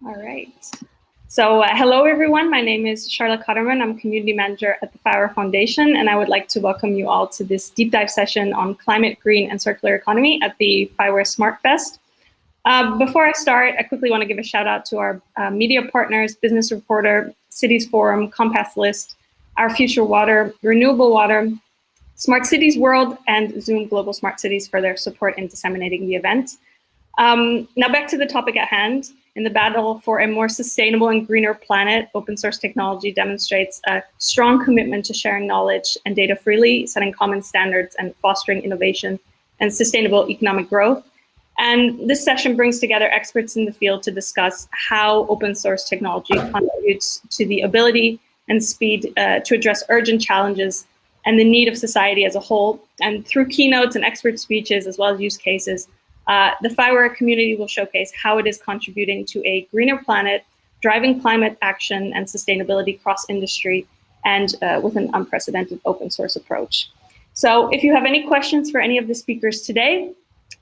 All right. So hello, everyone. My name is Charlotte Cotterman. I'm Community Manager at the FIWARE Foundation, and I would like to welcome you all to this deep dive session on climate, green, and circular economy at the FIWARE Smart Fest. Before I start, I quickly want to give a shout out to our media partners, Business Reporter, Cities Forum, Compass List, Our Future Water, Renewable Water, Smart Cities World, and Zoom Global Smart Cities for their support in disseminating the event. Now back to the topic at hand. In the battle for a more sustainable and greener planet, open source technology demonstrates a strong commitment to sharing knowledge and data freely, setting common standards and fostering innovation and sustainable economic growth. And this session brings together experts in the field to discuss how open source technology contributes to the ability and speed to address urgent challenges and the need of society as a whole. And through keynotes and expert speeches, as well as use cases, the FIWARE community will showcase how it is contributing to a greener planet, driving climate action and sustainability cross-industry, and with an unprecedented open source approach. So if you have any questions for any of the speakers today,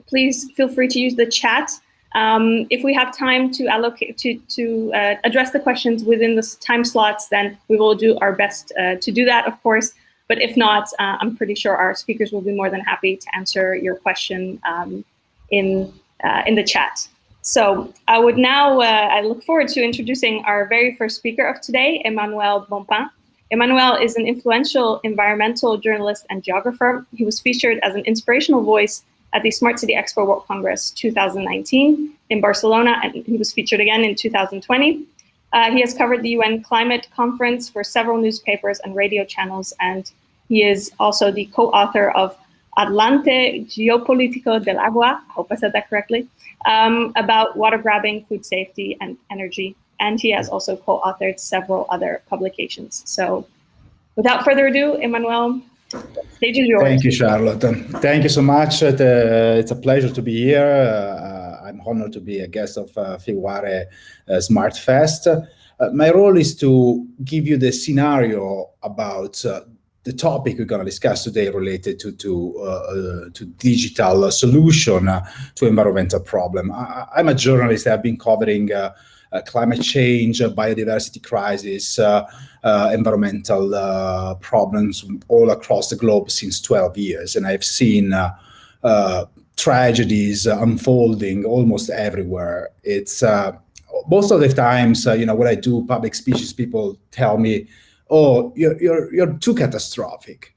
please feel free to use the chat. If we have time to allocate to address the questions within the time slots, then we will do our best to do that, of course. But if not, I'm pretty sure our speakers will be more than happy to answer your question in the chat. So I would now, I look forward to introducing our very first speaker of today, Emanuele Bompan. Emanuele is an influential environmental journalist and geographer. He was featured as an inspirational voice at the Smart City Expo World Congress 2019 in Barcelona, and he was featured again in 2020. He has covered the UN Climate Conference for several newspapers and radio channels, and he is also the co-author of Atlante, Geopolítico del Agua, I hope I said that correctly, about water grabbing, food safety, and energy. And he has also co-authored several other publications. So without further ado, Emanuele, the stage is yours. Thank you, Charlotte. Thank you so much. It's a pleasure to be here. I'm honored to be a guest of FIWARE Smart Fest. My role is to give you the scenario about the topic we're going to discuss today related to digital solution to environmental problem. I'm a journalist. I've been covering climate change, biodiversity crisis, environmental problems all across the globe since 12 years. And I've seen tragedies unfolding almost everywhere. It's most of the times, when I do public speeches, people tell me, "Oh, you're too catastrophic,"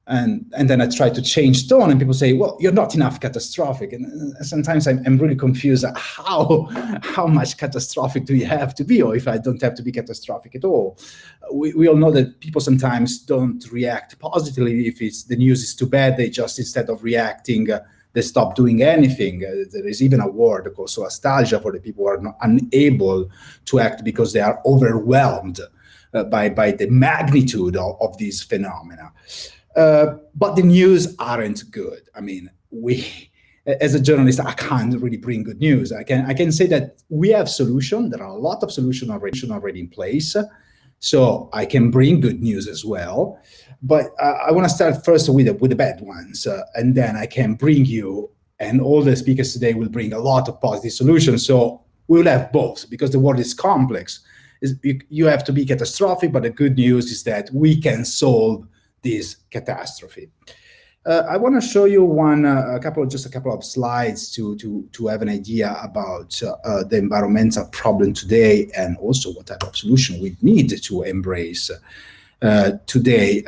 and then I try to change tone, and people say, "Well, you're not enough catastrophic." And sometimes I'm really confused. How much catastrophic do you have to be, or if I don't have to be catastrophic at all? We all know that people sometimes don't react positively if the news is too bad. They just, instead of reacting, they stop doing anything. There is even a word called nostalgia for the people who are unable to act because they are overwhelmed by the magnitude of these phenomena. But the news aren't good. I mean, as a journalist, I can't really bring good news. I can say that we have solutions. There are a lot of solutions already in place. So I can bring good news as well. But I want to start first with the bad ones. And then I can bring you, and all the speakers today will bring a lot of positive solutions. So we'll have both, because the world is complex. You have to be catastrophic, but the good news is that we can solve this catastrophe. I want to show you a couple of slides to have an idea about the environmental problem today, and also what type of solution we need to embrace today.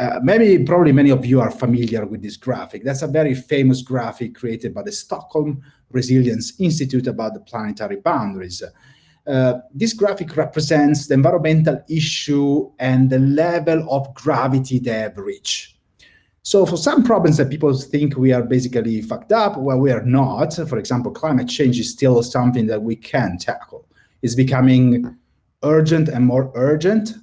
Probably many of you are familiar with this graphic. That's a very famous graphic created by the Stockholm Resilience Institute about the planetary boundaries. This graphic represents the environmental issue and the level of gravity they have reached. So for some problems that people think we are basically fucked up, well, we are not. For example, climate change is still something that we can tackle. It's becoming urgent and more urgent.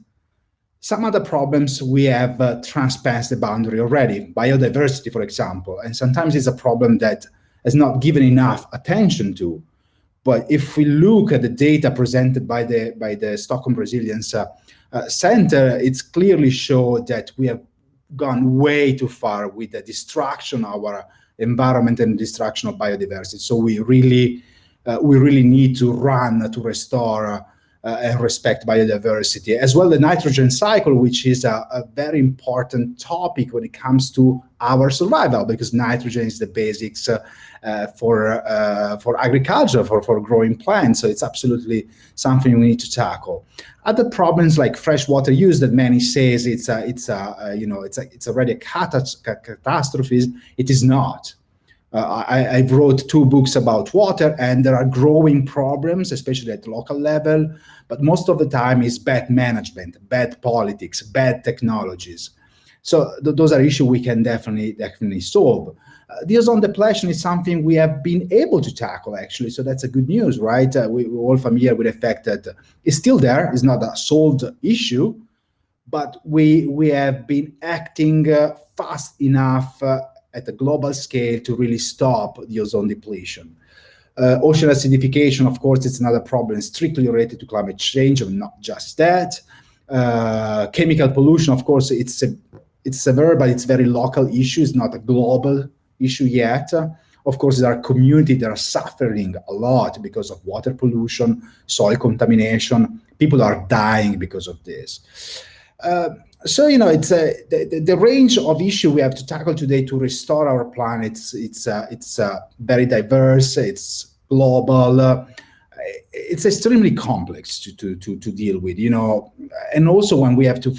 Some other problems we have transpassed the boundary already. Biodiversity, for example, and sometimes it's a problem that is not given enough attention to. But if we look at the data presented by the Stockholm Resilience Center, it's clearly showed that we have gone way too far with the destruction of our environment and destruction of biodiversity. So we really need to run to restore and respect biodiversity. As well, the nitrogen cycle, which is a very important topic when it comes to our survival, because nitrogen is the basics for agriculture, for growing plants. So it's absolutely something we need to tackle. Other problems like freshwater use that many says it's already a catastrophe. It is not. I wrote 2 books about water, and there are growing problems, especially at local level, but most of the time is bad management, bad politics, bad technologies. So those are issues we can definitely solve. The ozone depletion is something we have been able to tackle, actually, so that's a good news, right? We're all familiar with the fact that it's still there, it's not a solved issue, but we have been acting fast enough at a global scale to really stop the ozone depletion. Ocean acidification, of course, it's another problem strictly related to climate change, but not just that. Chemical pollution, of course, it's severe, but it's very local issue. It's not a global issue yet. Of course, there are communities that are suffering a lot because of water pollution, soil contamination. People are dying because of this. So it's the range of issue we have to tackle today to restore our planet. It's very diverse. It's global. It's extremely complex to deal with. And also when we have to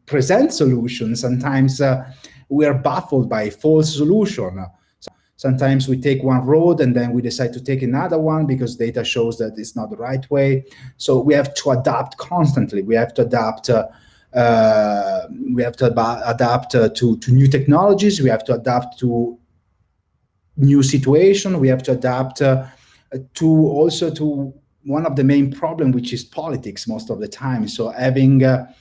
present solutions, sometimes we are baffled by false solution. Sometimes we take one road and then we decide to take another one because data shows that it's not the right way. So we have to adapt constantly. We have to adapt. Adapt to new technologies. We have to adapt to new situation. We have to adapt to one of the main problems, which is politics most of the time. So having a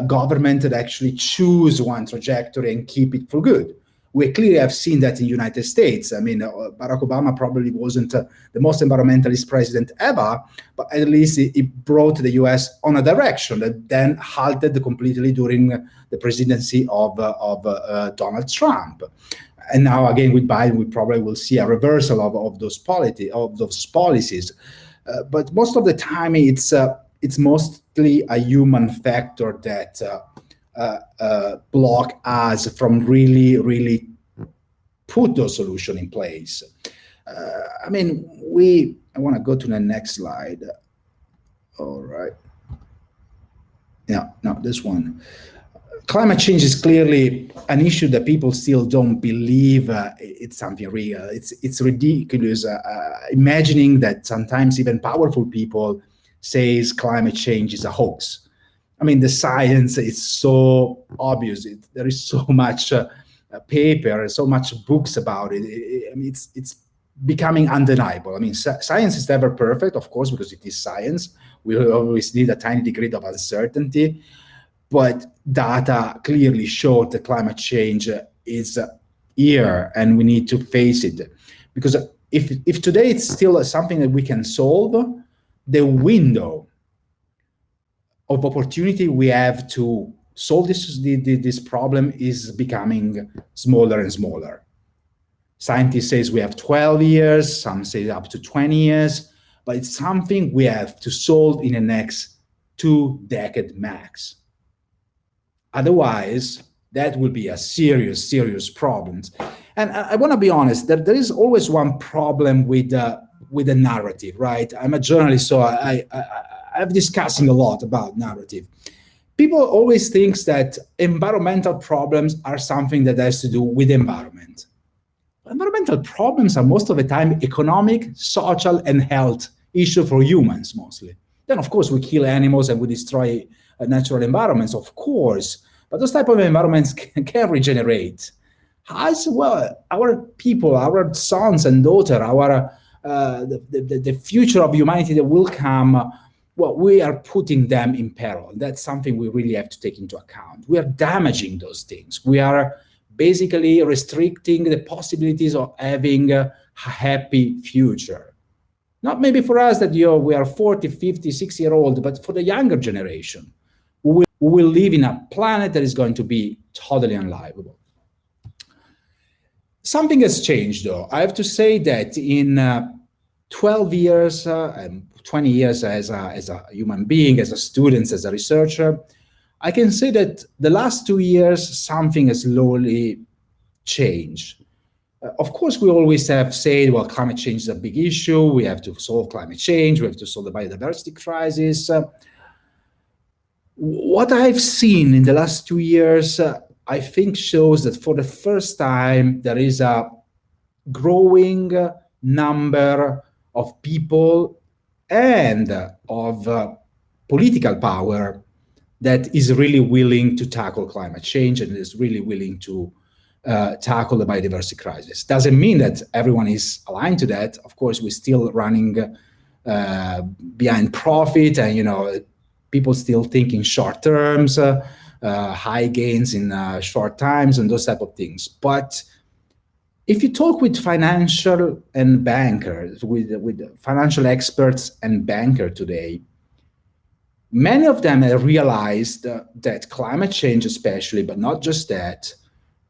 government that actually choose one trajectory and keep it for good. We clearly have seen that in the United States. I mean, Barack Obama probably wasn't the most environmentalist president ever, but at least it brought the US on a direction that then halted completely during the presidency of Donald Trump. And now again with Biden, we probably will see a reversal of those policies. But most of the time, it's mostly a human factor that block us from really put those solutions in place. I want to go to the next slide. All right. Yeah, no, this one. Climate change is clearly an issue that people still don't believe it's something real. It's ridiculous imagining that sometimes even powerful people says climate change is a hoax. I mean, the science is so obvious. There is so much paper, so much books about it. It's becoming undeniable. I mean, science is never perfect, of course, because it is science. We always need a tiny degree of uncertainty, but data clearly show that climate change is here, and we need to face it. Because if today it's still something that we can solve, the window of opportunity we have to solve this problem is becoming smaller and smaller. Scientists say we have 12 years, some say up to 20 years, but it's something we have to solve in the next 2 decades max. Otherwise, that will be a serious problem. And I want to be honest, that there is always one problem with the narrative, right? I'm a journalist, so I'm discussing a lot about narrative. People always think that environmental problems are something that has to do with environment. Environmental problems are most of the time economic, social, and health issue for humans mostly. Then, of course, we kill animals and we destroy natural environments, of course, but those type of environments can regenerate. As well, our people, our sons and daughters, the future of humanity that will come, well, we are putting them in peril. That's something we really have to take into account. We are damaging those things. We are basically restricting the possibilities of having a happy future. Not maybe for us that we are 40, 50, 60-year-old, but for the younger generation, who will live in a planet that is going to be totally unlivable. Something has changed, though. I have to say that in 12 years, and 20 years as a human being, as a student, as a researcher, I can say that the last 2 years, something has slowly changed. Of course, we always have said, well, climate change is a big issue. We have to solve climate change. We have to solve the biodiversity crisis. What I've seen in the last 2 years, I think shows that for the first time, there is a growing number of people and of political power that is really willing to tackle climate change and is really willing to tackle the biodiversity crisis. Doesn't mean that everyone is aligned to that. Of course, we're still running behind profit, and people still think in short terms, high gains in short times, and those type of things. But if you talk with financial and bankers, with financial experts and bankers today, many of them have realized that climate change especially, but not just that,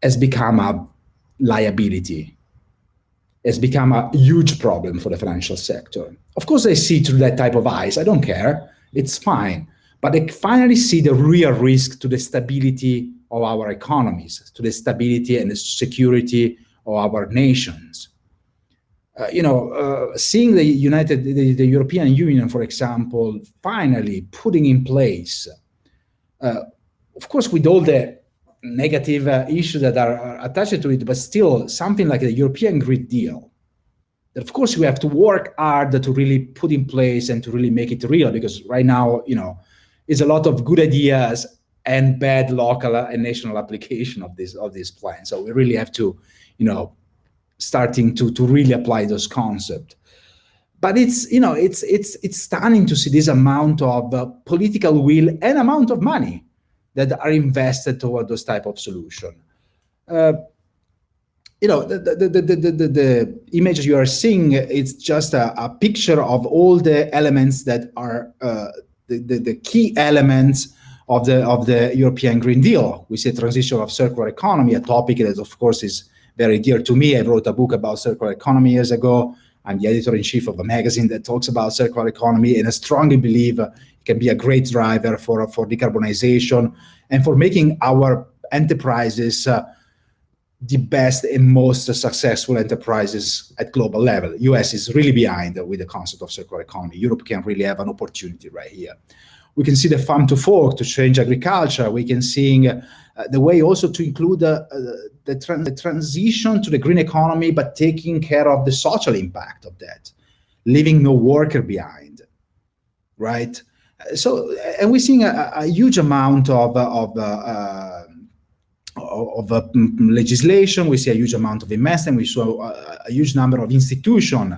has become a liability, has become a huge problem for the financial sector. Of course, they see through that type of eyes. I don't care. It's fine. But they finally see the real risk to the stability of our economies, to the stability and the security of our nations. Seeing the European Union, for example, finally putting in place, of course, with all the negative issues that are attached to it, but still something like the European Green Deal, that of course we have to work hard to really put in place and to really make it real, because right now, is a lot of good ideas and bad local and national application of this plan. So we really have to, starting to really apply those concepts. But it's stunning to see this amount of political will and amount of money that are invested toward those type of solution. The images you are seeing, it's just a picture of all the elements that are the key elements of the European Green Deal. We say transition of circular economy, a topic that of course is very dear to me. I wrote a book about circular economy years ago. I'm the editor-in-chief of a magazine that talks about circular economy, and I strongly believe it can be a great driver for decarbonization and for making our enterprises the best and most successful enterprises at global level. US is really behind with the concept of circular economy. Europe can really have an opportunity right here. We can see the farm to fork to change agriculture. We can see the way also to include the transition to the green economy, but taking care of the social impact of that, leaving no worker behind, right? So, and we're seeing a huge amount of legislation. We see a huge amount of investment. We saw a huge number of institutions.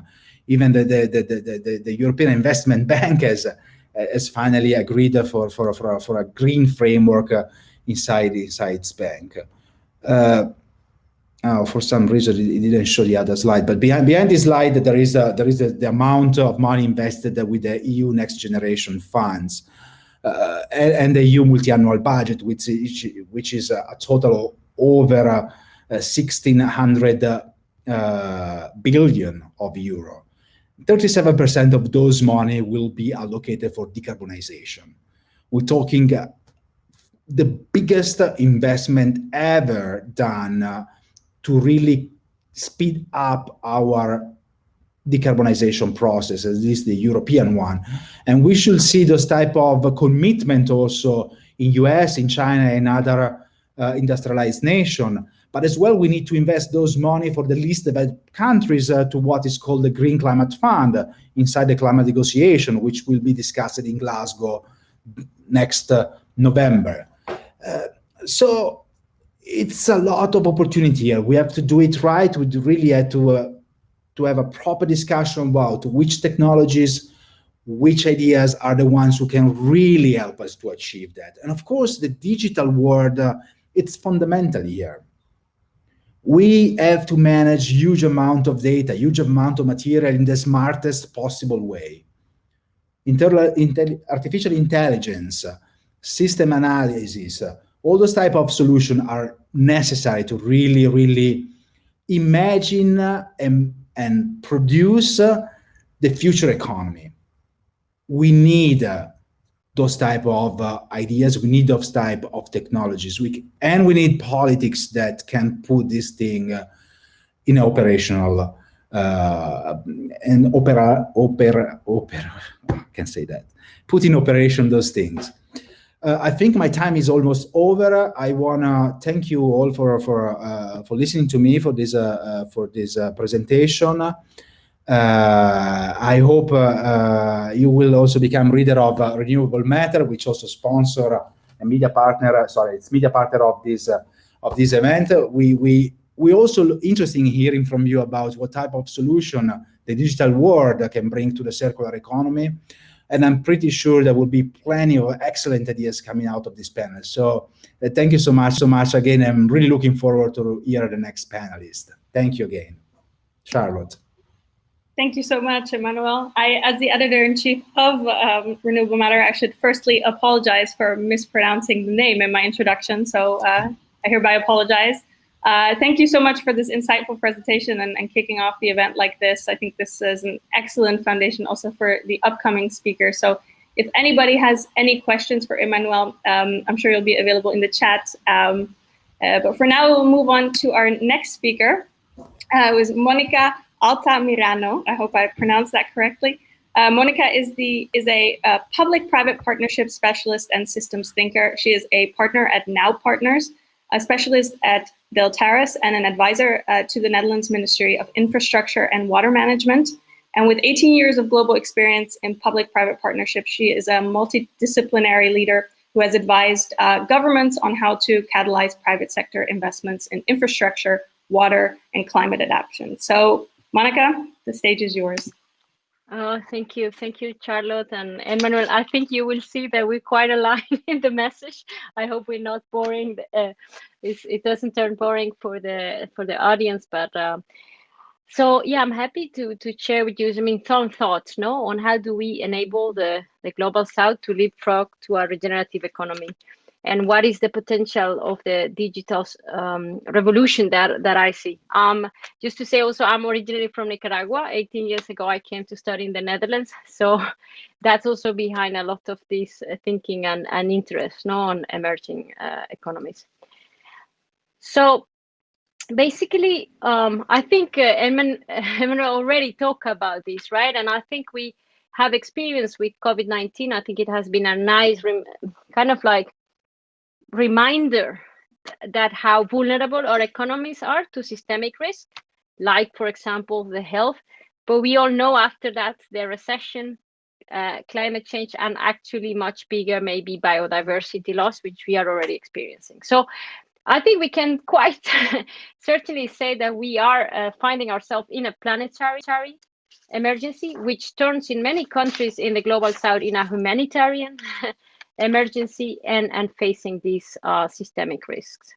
Even the European Investment Bank has finally agreed for a green framework inside its bank. For some reason it didn't show the other slide, but behind this slide there is the amount of money invested with the EU Next Generation funds and the EU multi-annual budget, which is a total over 1,600 billion of euro. 37% of those money will be allocated for decarbonization. We're talking the biggest investment ever done to really speed up our decarbonization process, at least the European one. And we should see those type of commitment also in US, in China, and other industrialized nations. But as well, we need to invest those money for the least developed countries to what is called the Green Climate Fund inside the climate negotiation, which will be discussed in Glasgow next November. So it's a lot of opportunity here. We have to do it right. We really have to have a proper discussion about which technologies, which ideas are the ones who can really help us to achieve that. And of course, the digital world, it's fundamental here. We have to manage huge amount of data, huge amount of material in the smartest possible way. Artificial intelligence, system analysis, all those type of solutions are necessary to really, really imagine and produce the future economy. we need those type of ideas. We need those type of technologies. And we need politics that can put this thing in operational and can't say that. Put in operation those things. I think my time is almost over. I wanna thank you all for listening to me for this presentation. I hope you will also become reader of Renewable Matter, which also sponsor a media partner. It's media partner of this event. We also interested in hearing from you about what type of solution the digital world can bring to the circular economy. And I'm pretty sure there will be plenty of excellent ideas coming out of this panel. So thank you so much again. I'm really looking forward to hear the next panelist. Thank you again. Charlotte. Thank you so much, Emanuele. I, as the editor-in-chief of Renewable Matter, I should firstly apologize for mispronouncing the name in my introduction. So I hereby apologize. Thank you so much for this insightful presentation and kicking off the event like this. I think this is an excellent foundation also for the upcoming speaker. So if anybody has any questions for Emanuele, I'm sure you'll be available in the chat. But for now, we'll move on to our next speaker, who is Monique Altamirano. I hope I pronounced that correctly. Monique is a public-private partnership specialist and systems thinker. She is a partner at Now Partners, a specialist at Deltaris, and an advisor to the Netherlands Ministry of Infrastructure and Water Management. And with 18 years of global experience in public-private partnerships, she is a multidisciplinary leader who has advised governments on how to catalyze private sector investments in infrastructure, water, and climate adaptation. So, Monica, the stage is yours. Oh, thank you, Charlotte and Emanuele. I think you will see that we're quite aligned in the message. I hope we're not boring. It doesn't turn boring for the audience, but so yeah, I'm happy to share with you. I mean, some thoughts, no, on how do we enable the global South to leapfrog to a regenerative economy. And what is the potential of the digital revolution that I see? Just to say also, I'm originally from Nicaragua. 18 years ago, I came to study in the Netherlands. So that's also behind a lot of this thinking and interest, no, on emerging economies. So basically, I think Emanuele already talked about this, right? And I think we have experience with COVID-19. I think it has been a nice kind of like reminder that how vulnerable our economies are to systemic risk, like, for example, the health. But we all know after that, the recession, climate change, and actually much bigger, maybe biodiversity loss, which we are already experiencing. So I think we can quite certainly say that we are finding ourselves in a planetary emergency, which turns in many countries in the global South in a humanitarian emergency and facing these systemic risks.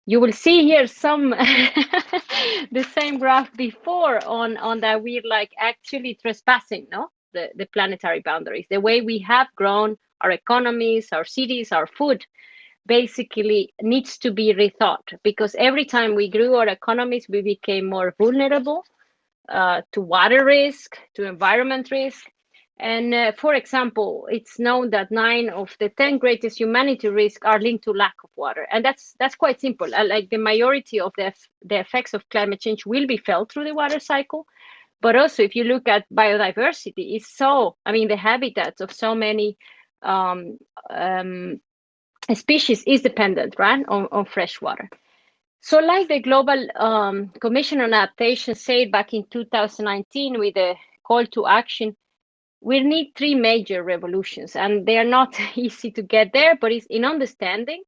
You will see here some the same graph before on that we're like actually trespassing, no, the planetary boundaries. The way we have grown our economies, our cities, our food basically needs to be rethought, because every time we grew our economies, we became more vulnerable to water risk, to environment risk. And for example, it's known that 9 of the 10 greatest humanity risks are linked to lack of water. And that's quite simple. Like the majority of the effects of climate change will be felt through the water cycle. But also, if you look at biodiversity, it's so, I mean, the habitats of so many species is dependent, right, on fresh water. So like the Global Commission on Adaptation said back in 2019 with a call to action, we need 3 major revolutions, and they are not easy to get there, but it's in understanding.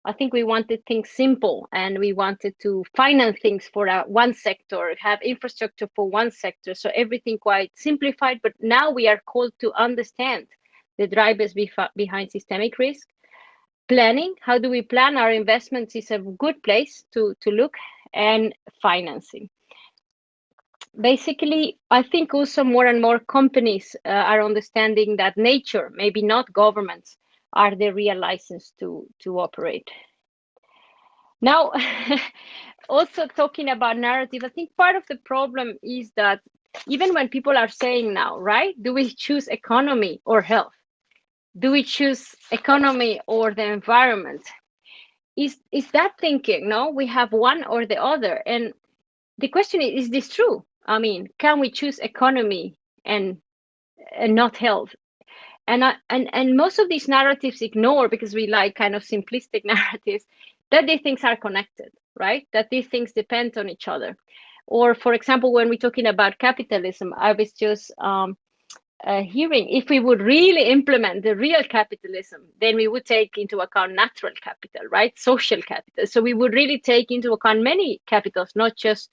I think we wanted things simple, and we wanted to finance things for one sector, have infrastructure for one sector, so everything quite simplified. But now we are called to understand the drivers behind systemic risk. Planning, how do we plan our investments is a good place to look, and financing. Basically, I think also more and more companies are understanding that nature, maybe not governments, are the real license to operate. Now, also talking about narrative, I think part of the problem is that even when people are saying now, right, do we choose economy or health? Do we choose economy or the environment? Is that thinking, no, we have one or the other? And the question is this true? I mean, can we choose economy and not health? And most of these narratives ignore, because we like kind of simplistic narratives, that these things are connected, right? That these things depend on each other. Or, for example, when we're talking about capitalism, I was just hearing, if we would really implement the real capitalism, then we would take into account natural capital, right? Social capital. So we would really take into account many capitals, not just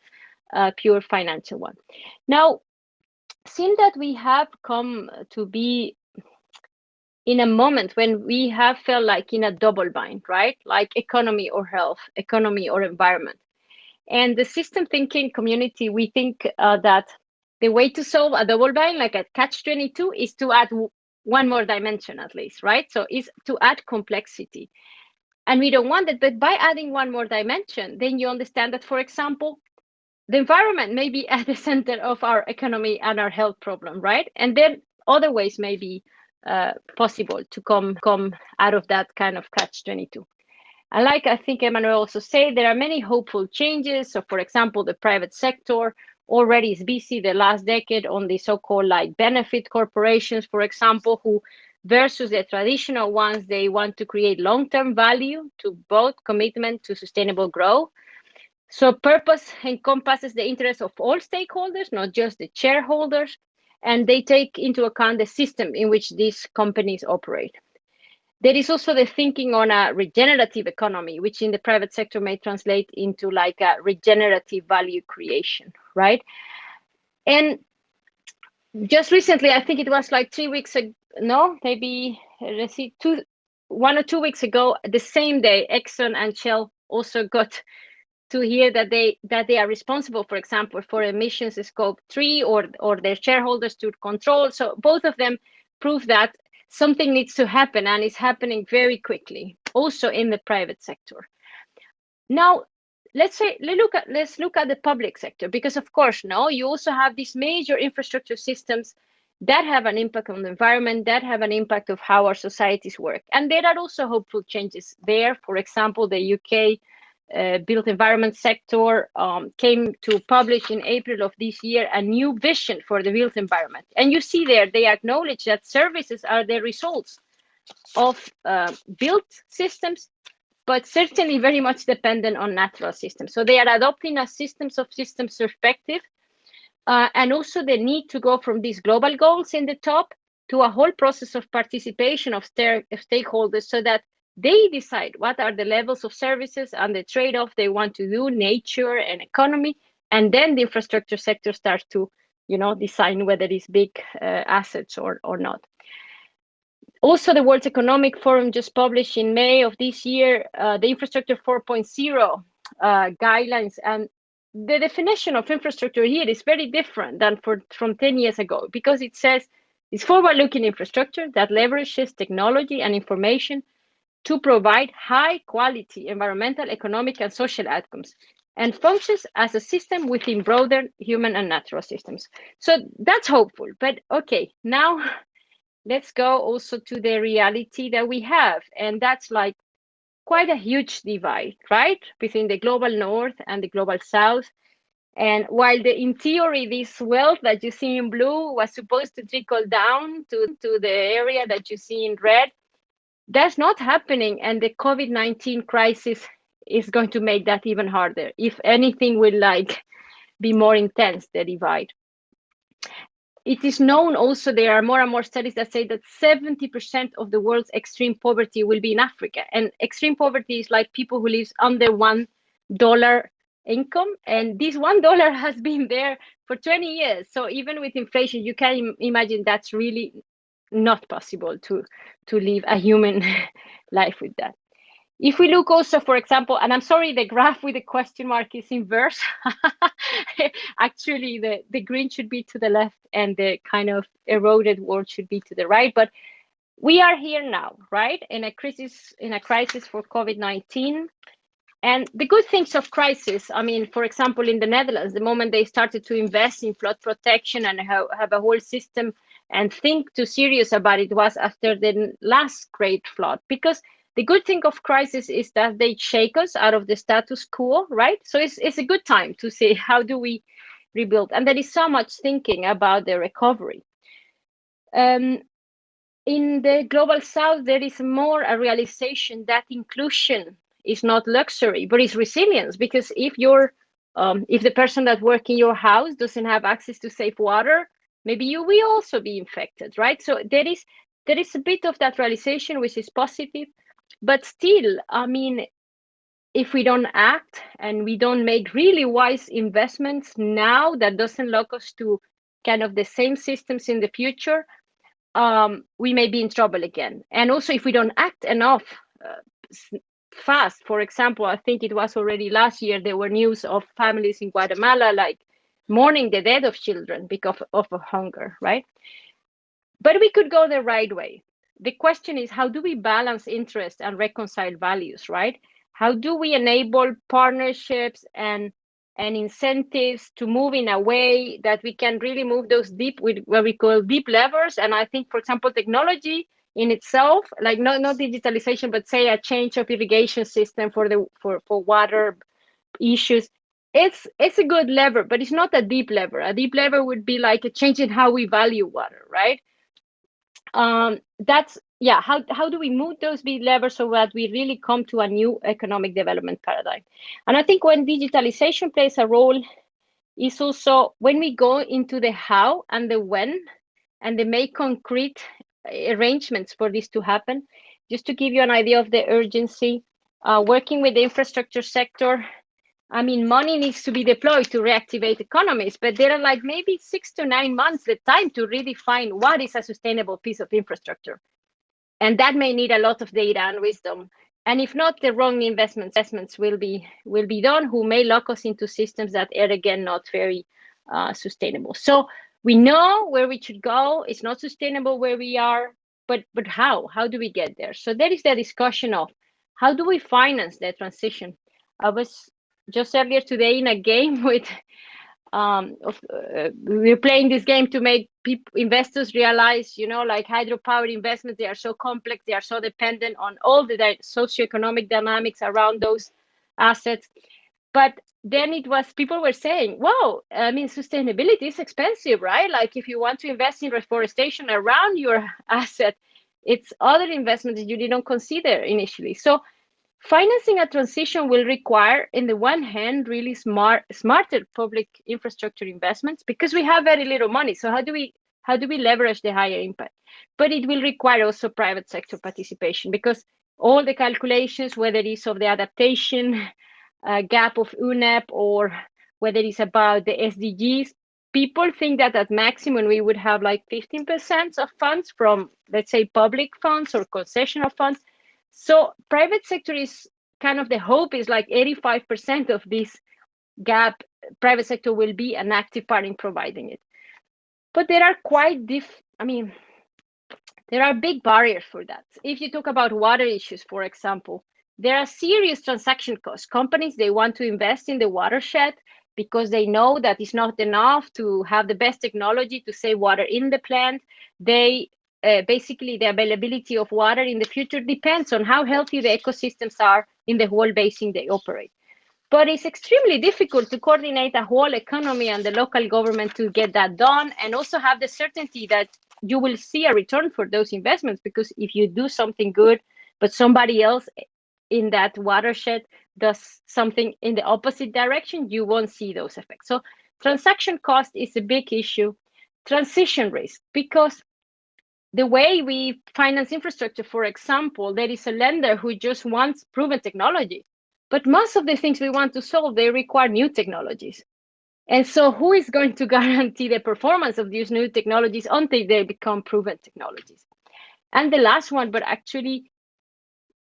pure financial one. Now, seeing that we have come to be in a moment when we have felt like in a double bind, right? Like economy or health, economy or environment. And the system thinking community, we think that the way to solve a double bind, like a catch-22, is to add one more dimension at least, right? So is to add complexity. And we don't want that, but by adding one more dimension, then you understand that, for example, the environment may be at the center of our economy and our health problem, right? And then other ways may be possible to come out of that kind of catch-22. And like I think Emanuele also said, there are many hopeful changes. So, for example, the private sector already is busy the last decade on the so-called like benefit corporations, for example, who versus the traditional ones, they want to create long-term value to both commitment to sustainable growth. So purpose encompasses the interests of all stakeholders, not just the shareholders, and they take into account the system in which these companies operate. There is also the thinking on a regenerative economy, which in the private sector may translate into like a regenerative value creation, right? And just recently, I think it was like 3 weeks ago, no, maybe, let's see, 1 or 2 weeks ago, the same day, Exxon and Shell also got to hear that they are responsible, for example, for emissions scope 3 or their shareholders to control. So both of them prove that something needs to happen, and it's happening very quickly, also in the private sector. Now, let's look at the public sector, because of course, no, you also have these major infrastructure systems that have an impact on the environment, that have an impact of how our societies work. And there are also hopeful changes there. For example, the UK built environment sector came to publish in April of this year a new vision for the built environment. And you see there, they acknowledge that services are the results of built systems, but certainly very much dependent on natural systems. So they are adopting a systems of systems perspective, and also the need to go from these global goals in the top to a whole process of participation of stakeholders, so that they decide what are the levels of services and the trade-off they want to do, nature and economy, and then the infrastructure sector starts to, design whether it's big assets or not. Also, the World Economic Forum just published in May of this year the Infrastructure 4.0 guidelines, and the definition of infrastructure here is very different than from 10 years ago, because it says it's forward-looking infrastructure that leverages technology and information to provide high-quality environmental, economic, and social outcomes, and functions as a system within broader human and natural systems. So that's hopeful. But okay, now let's go also to the reality that we have. And that's like quite a huge divide, right? Between the global north and the global south. And while in theory, this wealth that you see in blue was supposed to trickle down to the area that you see in red, that's not happening. And the COVID-19 crisis is going to make that even harder. If anything, will be more intense, the divide. It is known also, there are more and more studies that say that 70% of the world's extreme poverty will be in Africa. And extreme poverty is like people who live under $1 income. And this $1 has been there for 20 years. So even with inflation, you can imagine that's really not possible to live a human life with that. If we look also, for example, and I'm sorry, the graph with the question mark is inverse. Actually, the green should be to the left and the kind of eroded world should be to the right. But we are here now, right? In a crisis for COVID-19. And the good things of crisis, I mean, for example, in the Netherlands, the moment they started to invest in flood protection and have a whole system and think too serious about it was after the last great flood. Because the good thing of crisis is that they shake us out of the status quo, right? So it's a good time to say, how do we rebuild? And there is so much thinking about the recovery. In the global south, there is more a realization that inclusion is not luxury, but is resilience. Because if the person that works in your house doesn't have access to safe water, maybe you will also be infected, right? So there is a bit of that realization, which is positive, but still, I mean, if we don't act and we don't make really wise investments now, that doesn't lock us to kind of the same systems in the future, we may be in trouble again. And also, if we don't act enough fast, for example, I think it was already last year, there were news of families in Guatemala like mourning the death of children because of hunger, right? But we could go the right way. The question is, how do we balance interest and reconcile values, right? How do we enable partnerships and incentives to move in a way that we can really move those deep, with what we call deep levers? And I think, for example, technology in itself, like not digitalization, but say a change of irrigation system for water issues, it's a good lever, but it's not a deep lever. A deep lever would be like a change in how we value water, right? That's how do we move those big levers so that we really come to a new economic development paradigm? And I think when digitalization plays a role is also when we go into the how and the when and they make concrete arrangements for this to happen. Just to give you an idea of the urgency, working with the infrastructure sector, I mean, money needs to be deployed to reactivate economies, but there are like maybe 6 to 9 months the time to redefine what is a sustainable piece of infrastructure. And that may need a lot of data and wisdom. And if not, the wrong investments will be done, who may lock us into systems that are again not very sustainable. So we know where we should go. It's not sustainable where we are, but how? How do we get there? So there is the discussion of how do we finance the transition. I was just earlier today in a game with we're playing this game to make investors realize, like hydropower investments, they are so complex, they are so dependent on all the socioeconomic dynamics around those assets. But then people were saying, wow, I mean, sustainability is expensive, right? Like if you want to invest in reforestation around your asset, it's other investments that you didn't consider initially. So financing a transition will require, in the one hand, really smarter public infrastructure investments, because we have very little money. So how do we leverage the higher impact? But it will require also private sector participation, because all the calculations, whether it is of the adaptation gap of UNEP or whether it's about the SDGs, people think that at maximum we would have like 15% of funds from, let's say, public funds or concessional funds. So private sector is kind of, the hope is like 85% of this gap, private sector will be an active part in providing it. But there are there are big barriers for that. If you talk about water issues, for example, there are serious transaction costs. Companies, they want to invest in the watershed because they know that it's not enough to have the best technology to save water in the plant. Basically, the availability of water in the future depends on how healthy the ecosystems are in the whole basin they operate. But it's extremely difficult to coordinate a whole economy and the local government to get that done, and also have the certainty that you will see a return for those investments. Because if you do something good, but somebody else in that watershed does something in the opposite direction, you won't see those effects. So transaction cost is a big issue. Transition risk, because the way we finance infrastructure, for example, there is a lender who just wants proven technology. But most of the things we want to solve, they require new technologies. And so who is going to guarantee the performance of these new technologies until they become proven technologies? And the last one, but actually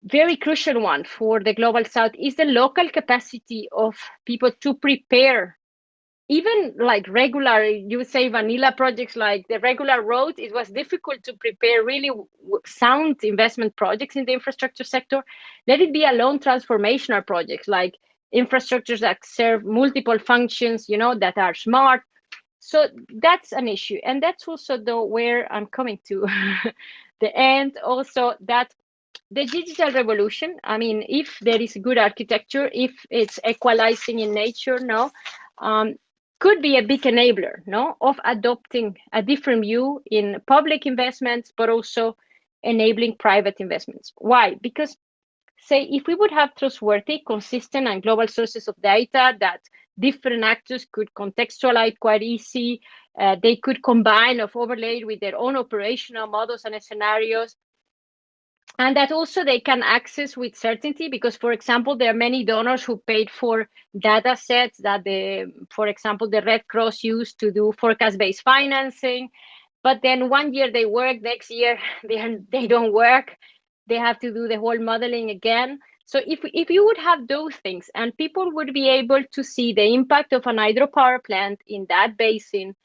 very crucial one for the Global South, is the local capacity of people to prepare even like regular, you would say vanilla projects like the regular road, it was difficult to prepare really sound investment projects in the infrastructure sector. Let it be alone transformational projects like infrastructures that serve multiple functions, that are smart. So that's an issue. And that's also where I'm coming to the end also, that the digital revolution, I mean, if there is good architecture, if it's equalizing in nature, could be a big enabler, of adopting a different view in public investments, but also enabling private investments. Why? Because, say, if we would have trustworthy, consistent, and global sources of data that different actors could contextualize quite easy, they could combine or overlay with their own operational models and scenarios, and that also they can access with certainty, because, for example, there are many donors who paid for data sets that, for example, the Red Cross used to do forecast-based financing. But then one year they work, next year they don't work. They have to do the whole modeling again. So if you would have those things and people would be able to see the impact of an hydropower plant in that basin,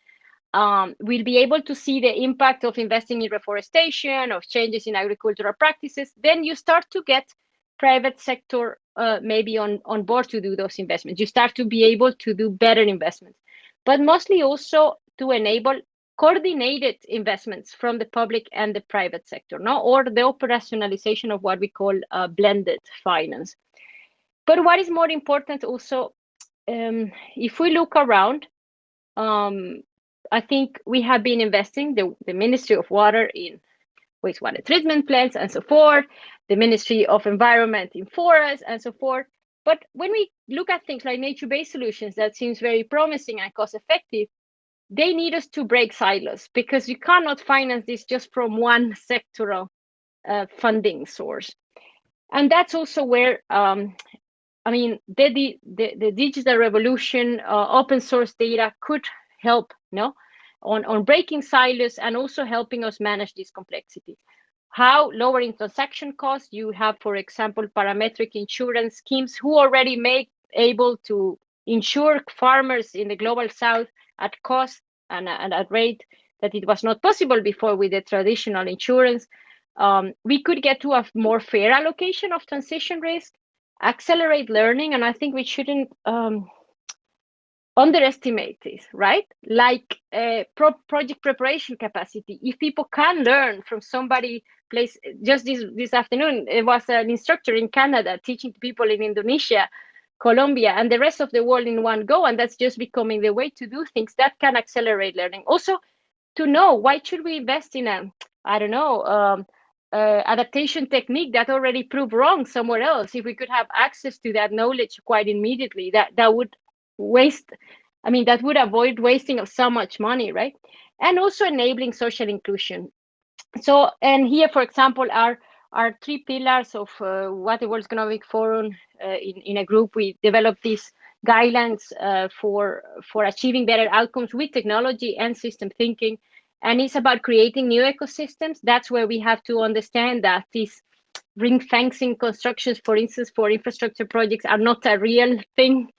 we'll be able to see the impact of investing in reforestation, of changes in agricultural practices, then you start to get private sector maybe on board to do those investments. You start to be able to do better investments, but mostly also to enable coordinated investments from the public and the private sector, or the operationalization of what we call blended finance. But what is more important also, if we look around, I think we have been investing, the Ministry of Water in wastewater treatment plants and so forth, the Ministry of Environment in forests and so forth. But when we look at things like nature-based solutions that seems very promising and cost-effective, they need us to break silos, because you cannot finance this just from one sectoral funding source. And that's also where, I mean, the digital revolution, open source data could help, on breaking silos and also helping us manage this complexity. How? Lowering transaction costs. You have, for example, parametric insurance schemes who already make able to insure farmers in the global south at cost and at rate that it was not possible before with the traditional insurance. We could get to a more fair allocation of transition risk, accelerate learning, and I think we shouldn't underestimate this, right? Like project preparation capacity. If people can learn from somebody, just this afternoon, it was an instructor in Canada teaching people in Indonesia, Colombia, and the rest of the world in one go, and that's just becoming the way to do things. That can accelerate learning. Also, to know, why should we invest in adaptation technique that already proved wrong somewhere else? If we could have access to that knowledge quite immediately, that would that would avoid wasting of so much money, right? And also enabling social inclusion. So, and here, for example, are three pillars of what the World Economic Forum, in a group, we developed these guidelines for achieving better outcomes with technology and system thinking. And it's about creating new ecosystems. That's where we have to understand that these ring fencing constructions, for instance, for infrastructure projects, are not a real thing.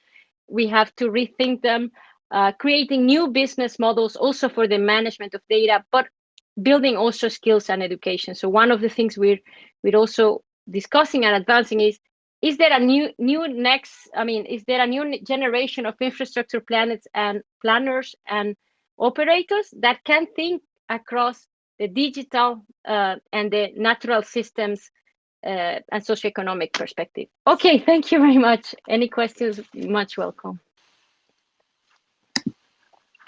We have to rethink them, creating new business models also for the management of data, but building also skills and education. So one of the things we're also discussing and advancing is there a new generation of infrastructure planners and operators that can think across the digital and the natural systems and socioeconomic perspective. Okay, thank you very much. Any questions? Much welcome.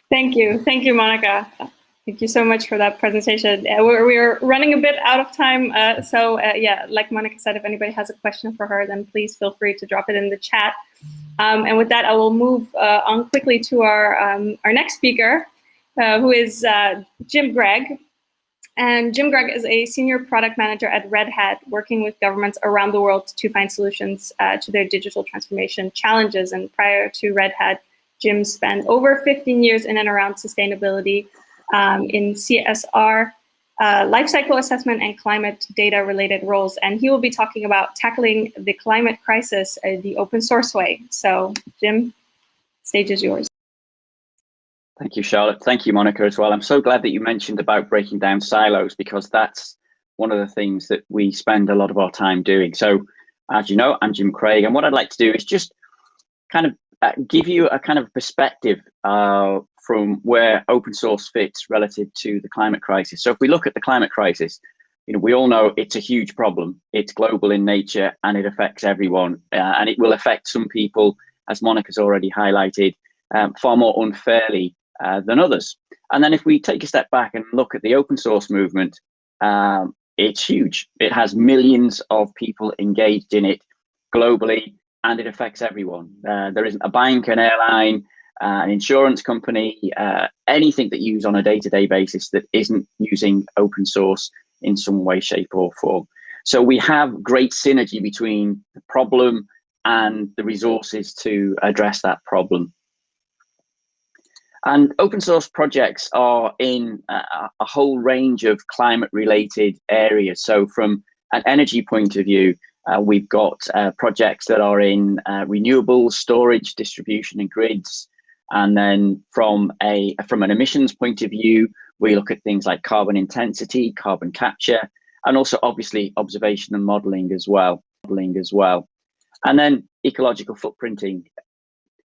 Thank you, Monica. Thank you so much for that presentation. We're running a bit out of time, yeah, like Monica said, if anybody has a question for her, then please feel free to drop it in the chat. And with that, I will move on quickly to our next speaker, who is Jim Gregg. And Jim Gregg is a senior product manager at Red Hat, working with governments around the world to find solutions to their digital transformation challenges. And prior to Red Hat, Jim spent over 15 years in and around sustainability in CSR, lifecycle assessment, and climate data-related roles. And he will be talking about tackling the climate crisis the open source way. So, Jim, stage is yours. Thank you, Charlotte. Thank you, Monica, as well. I'm so glad that you mentioned about breaking down silos, because that's one of the things that we spend a lot of our time doing. So, as you know, I'm Jim Craig, and what I'd like to do is just kind of give you a kind of perspective from where open source fits relative to the climate crisis. So if we look at the climate crisis, we all know it's a huge problem. It's global in nature and it affects everyone, and it will affect some people, as Monica's already highlighted, far more unfairly than others. And then if we take a step back and look at the open source movement, it's huge. It has millions of people engaged in it globally, and it affects everyone. There isn't a bank, an airline, an insurance company, anything that you use on a day-to-day basis that isn't using open source in some way, shape, or form. So we have great synergy between the problem and the resources to address that problem. And open source projects are in a whole range of climate-related areas. So from an energy point of view, we've got projects that are in renewables, storage, distribution, and grids. And then from an emissions point of view, we look at things like carbon intensity, carbon capture, and also obviously observation and modeling as well. And then ecological footprinting.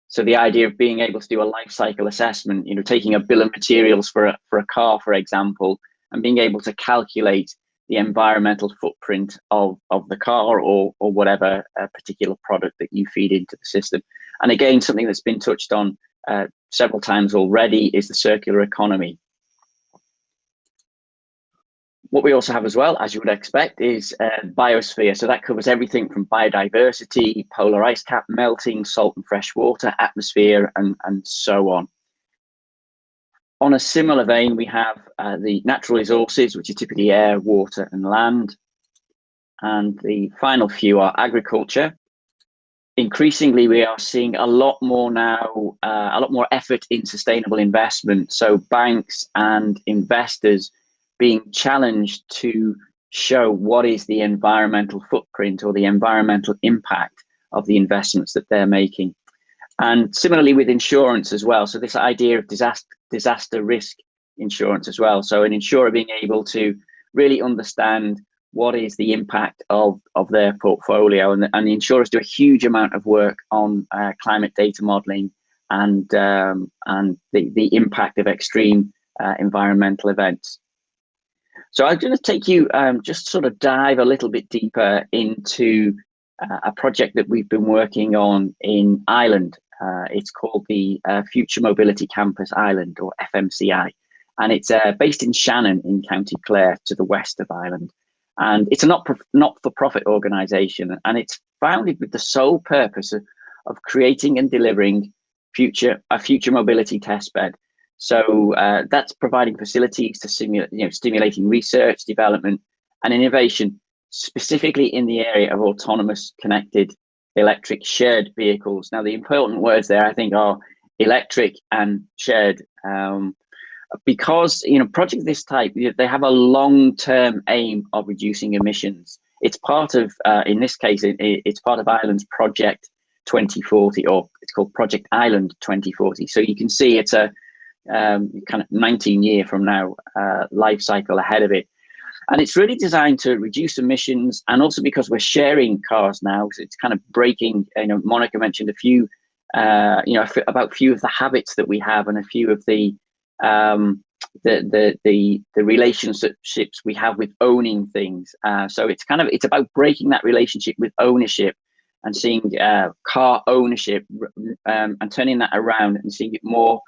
So the idea of being able to do a life cycle assessment, taking a bill of materials for a car, for example, and being able to calculate the environmental footprint of the car or whatever particular product that you feed into the system. And again, something that's been touched on several times already is the circular economy. What we also have as well, as you would expect, is biosphere. So that covers everything from biodiversity, polar ice cap melting, salt and fresh water, atmosphere, and so on. On a similar vein, we have the natural resources, which are typically air, water, and land. And the final few are agriculture. Increasingly, we are seeing a lot more now, a lot more effort in sustainable investment. So banks and investors being challenged to show what is the environmental footprint or the environmental impact of the investments that they're making. And similarly with insurance as well. So this idea of disaster risk insurance as well. So an insurer being able to really understand what is the impact of their portfolio. And the insurers do a huge amount of work on climate data modeling and the impact of extreme environmental events. So I'm going to take you, just sort of dive a little bit deeper into a project that we've been working on in Ireland. It's called the Future Mobility Campus Ireland, or FMCI. And it's based in Shannon in County Clare to the west of Ireland. And it's a not-for-profit organisation, and it's founded with the sole purpose of creating and delivering a future mobility testbed. So that's providing facilities to stimulating research, development, and innovation, specifically in the area of autonomous, connected, electric shared vehicles. Now, the important words there, I think, are electric and shared, because projects of this type, they have a long-term aim of reducing emissions. It's part of, in this case, it's part of Ireland's Project 2040, or it's called Project Ireland 2040. So you can see it's a kind of 19-year from now life cycle ahead of it. And it's really designed to reduce emissions, and also because we're sharing cars now, so it's kind of breaking, Monica mentioned a few, about a few of the habits that we have and a few of the relationships we have with owning things. So it's about breaking that relationship with ownership and seeing car ownership and turning that around and seeing it more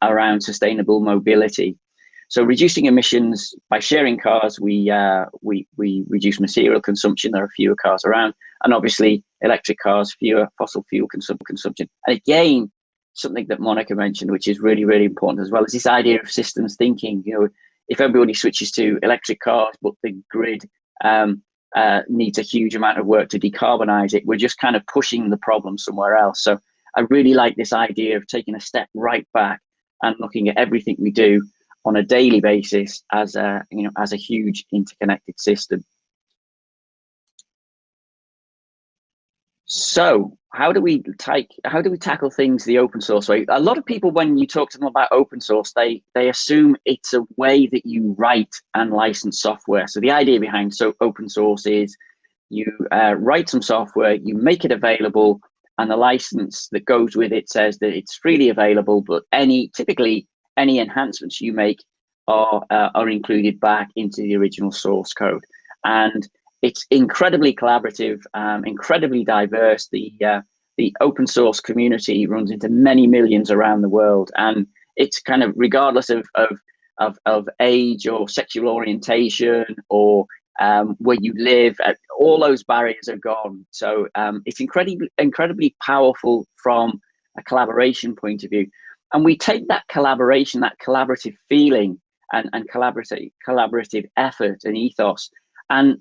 around sustainable mobility. So reducing emissions by sharing cars, we reduce material consumption. There are fewer cars around, and obviously electric cars, fewer fossil fuel consumption. And again, something that Monica mentioned, which is really, really important as well, is this idea of systems thinking. If everybody switches to electric cars, but the grid needs a huge amount of work to decarbonize it, we're just kind of pushing the problem somewhere else. So I really like this idea of taking a step right back and looking at everything we do on a daily basis as a huge interconnected system. So how do we tackle things the open source way? A lot of people, when you talk to them about open source, they assume it's a way that you write and license software. So the idea behind open source is you write some software, you make it available, and the license that goes with it says that it's freely available, but typically any enhancements you make are included back into the original source code. And it's incredibly collaborative, incredibly diverse. The open source community runs into many millions around the world, and it's kind of regardless of age or sexual orientation or where you live. All those barriers are gone. So it's incredibly powerful from a collaboration point of view. And we take that collaboration, that collaborative feeling, and collaborative effort and ethos. And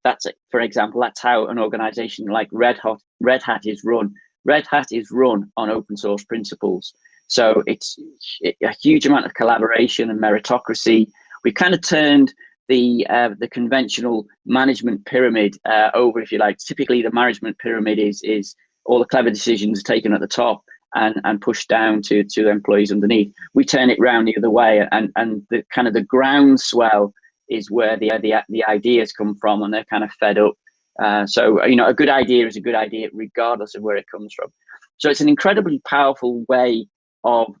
that's, for example, that's how an organization like Red Hat is run. Red Hat is run on open source principles. So it's a huge amount of collaboration and meritocracy. We kind of turned the conventional management pyramid over, if you like. Typically, the management pyramid is all the clever decisions taken at the top and pushed down to the employees underneath. We turn it around the other way, and the kind of the groundswell is where the ideas come from, and they're kind of fed up. So a good idea is a good idea regardless of where it comes from. So it's an incredibly powerful way of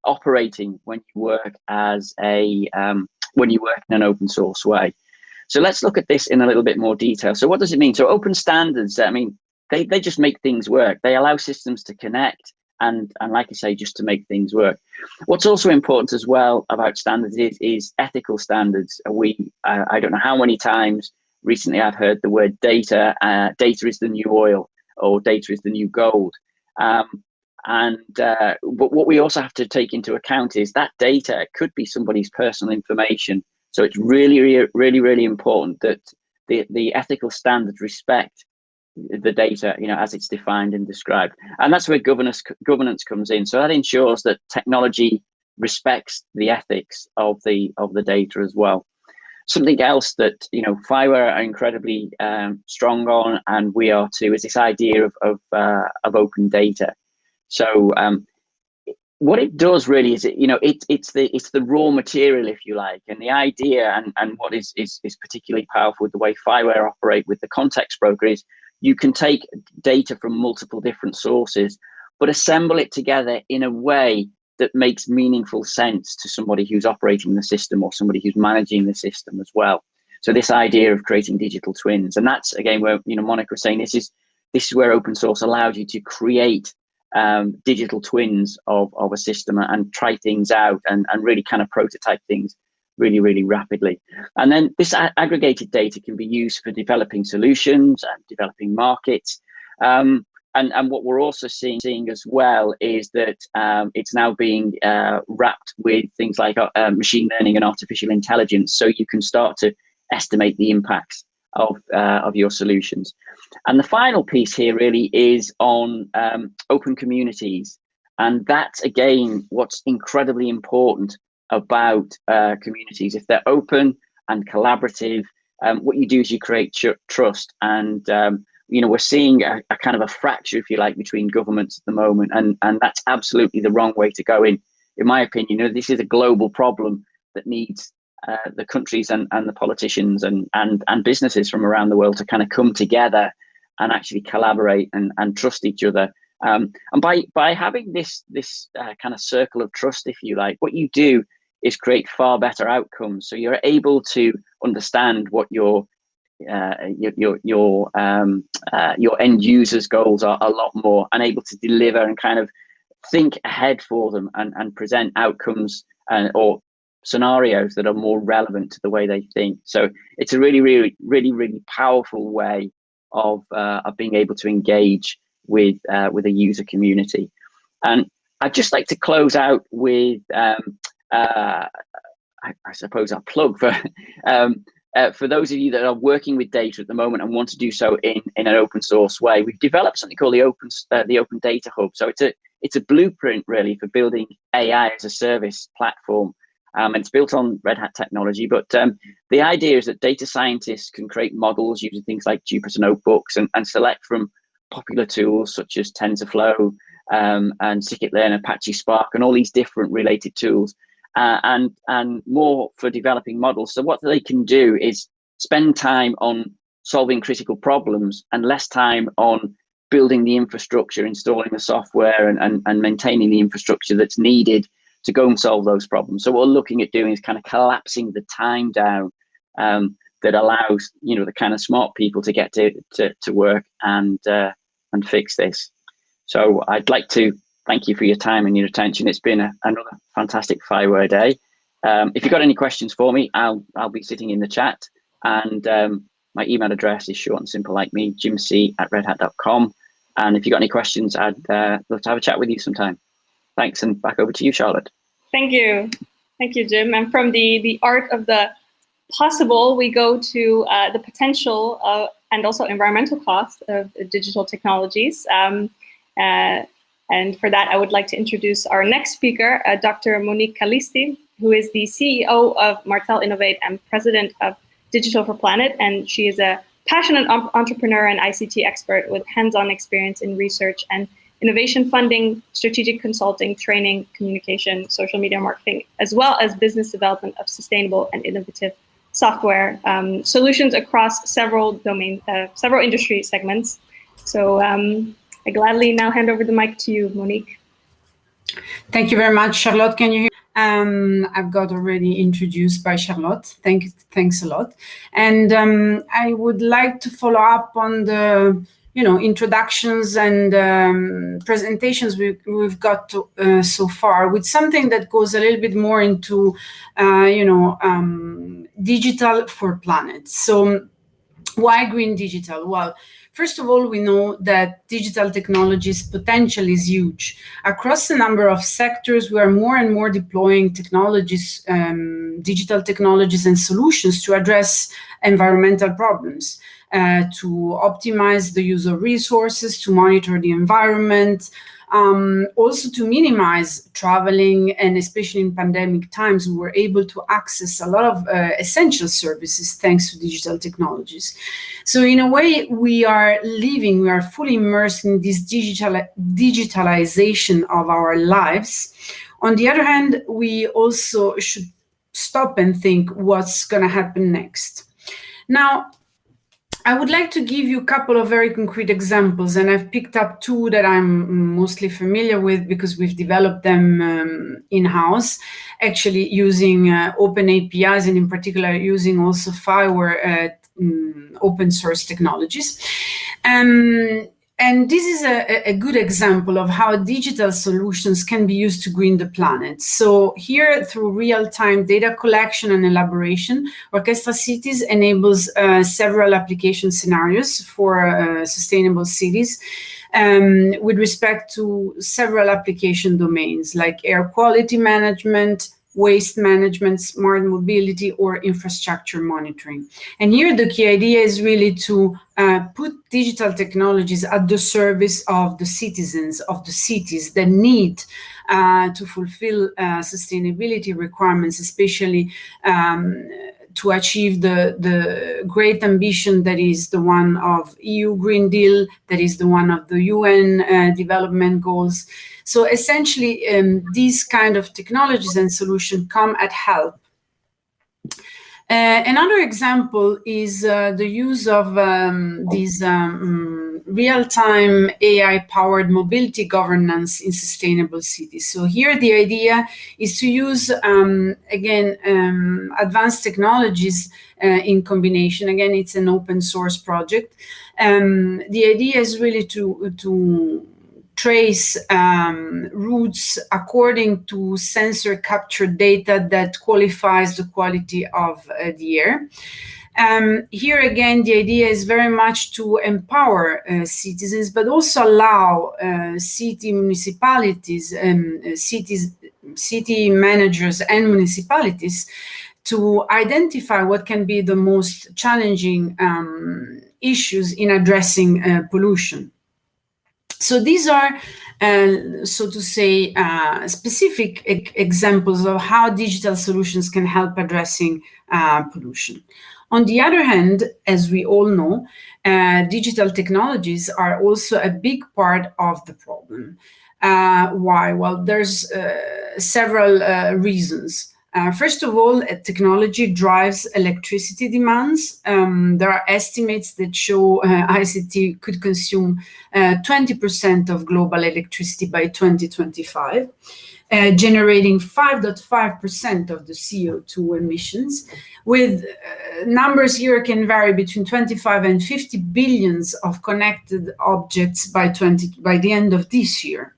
operating when you work when you work in an open source way. So let's look at this in a little bit more detail. So what does it mean? So open standards, I mean, they just make things work. They allow systems to connect and like I say, just to make things work. What's also important as well about standards is ethical standards. I don't know how many times recently I've heard the word data. Data is the new oil, or data is the new gold. But what we also have to take into account is that data could be somebody's personal information. So it's really important that the ethical standards respect the data, as it's defined and described. And that's where governance comes in. So that ensures that technology respects the ethics of the data as well. Something else that FIWARE are incredibly strong on, and we are too, is this idea of open data. So what it does really is it's the raw material, if you like, and the idea and what is particularly powerful with the way FIWARE operate with the context broker is you can take data from multiple different sources, but assemble it together in a way that makes meaningful sense to somebody who's operating the system or somebody who's managing the system as well. So this idea of creating digital twins, and that's again where Monique was saying this is where open source allows you to create digital twins of a system and try things out and really kind of prototype things really rapidly. And then this aggregated data can be used for developing solutions and developing markets. And what we're also seeing as well is that it's now being wrapped with things like machine learning and artificial intelligence, so you can start to estimate the impacts of your solutions. And the final piece here really is on open communities. And that's, again, what's incredibly important about communities. If they're open and collaborative, what you do is you create trust. And, we're seeing a kind of a fracture, if you like, between governments at the moment. And that's absolutely the wrong way to go in my opinion. This is a global problem that needs the countries and the politicians and businesses from around the world to kind of come together and actually collaborate and trust each other. And by having this kind of circle of trust, if you like, what you do is create far better outcomes. So you're able to understand what your end users' goals are a lot more, and able to deliver and kind of think ahead for them and present outcomes or scenarios that are more relevant to the way they think. So it's a really powerful way of being able to engage with a user community. And I'd just like to close out with I suppose a plug for those of you that are working with data at the moment and want to do so in an open source way. We've developed something called the Open Data Hub. So it's a blueprint really for building AI as a service platform. And it's built on Red Hat technology, but the idea is that data scientists can create models using things like Jupyter notebooks and select from popular tools such as TensorFlow and scikit-learn, Apache Spark, and all these different related tools, and more for developing models. So what they can do is spend time on solving critical problems and less time on building the infrastructure, installing the software, and maintaining the infrastructure that's needed to go and solve those problems. So what we're looking at doing is kind of collapsing the time down that allows, you know, the kind of smart people to get to work and fix this. So I'd like to thank you for your time and your attention. It's been another fantastic FIWARE day. If you've got any questions for me, I'll be sitting in the chat, and my email address is short and simple like me, jimc@redhat.com. And if you've got any questions, I'd love to have a chat with you sometime. Thanks, and back over to you, Charlotte. Thank you, Jim. And from the art of the possible, we go to the potential and also environmental cost of digital technologies. And for that, I would like to introduce our next speaker, Dr. Monique Calisti, who is the CEO of Martel Innovate and president of Digital for Planet. And she is a passionate entrepreneur and ICT expert with hands-on experience in research and innovation funding, strategic consulting, training, communication, social media marketing, as well as business development of sustainable and innovative software solutions across several domains, several industry segments. So I gladly now hand over the mic to you, Monique. Thank you very much, Charlotte. Can you hear? I've got already introduced by Charlotte. Thanks a lot. And I would like to follow up on the introductions and presentations we've got so far with something that goes a little bit more into digital for planet. So why green digital? Well, first of all, we know that digital technology's potential is huge. Across a number of sectors, we are more and more deploying technologies, digital technologies and solutions to address environmental problems, to optimize the use of resources, to monitor the environment, also to minimize traveling, and especially in pandemic times, we were able to access a lot of essential services thanks to digital technologies. So in a way, we are fully immersed in this digitalization of our lives. On the other hand, we also should stop and think what's going to happen next. Now, I would like to give you a couple of very concrete examples, and I've picked up two that I'm mostly familiar with because we've developed them in-house, actually using open APIs, and in particular using also FIWARE open source technologies. And this is a good example of how digital solutions can be used to green the planet. So here, through real-time data collection and elaboration, Orchestra Cities enables several application scenarios for sustainable cities with respect to several application domains like air quality management, waste management, smart mobility, or infrastructure monitoring. And here the key idea is really to put digital technologies at the service of the citizens of the cities that need to fulfill sustainability requirements, especially to achieve the great ambition that is the one of EU Green Deal, that is the one of the UN development goals. So essentially, these kind of technologies and solutions come at help. Another example is the use of these real-time AI-powered mobility governance in sustainable cities. So here the idea is to use, advanced technologies in combination. Again, it's an open source project. The idea is really to trace routes according to sensor captured data that qualifies the quality of the air. Here again, the idea is very much to empower citizens, but also allow city municipalities, city managers and municipalities to identify what can be the most challenging issues in addressing pollution. So these are, so to say, specific examples of how digital solutions can help addressing pollution. On the other hand, as we all know, digital technologies are also a big part of the problem. Why? Well, there's several reasons. First of all, technology drives electricity demands. There are estimates that show ICT could consume 20% of global electricity by 2025, generating 5.5% of the CO2 emissions, with numbers here can vary between 25 and 50 billions of connected objects by the end of this year.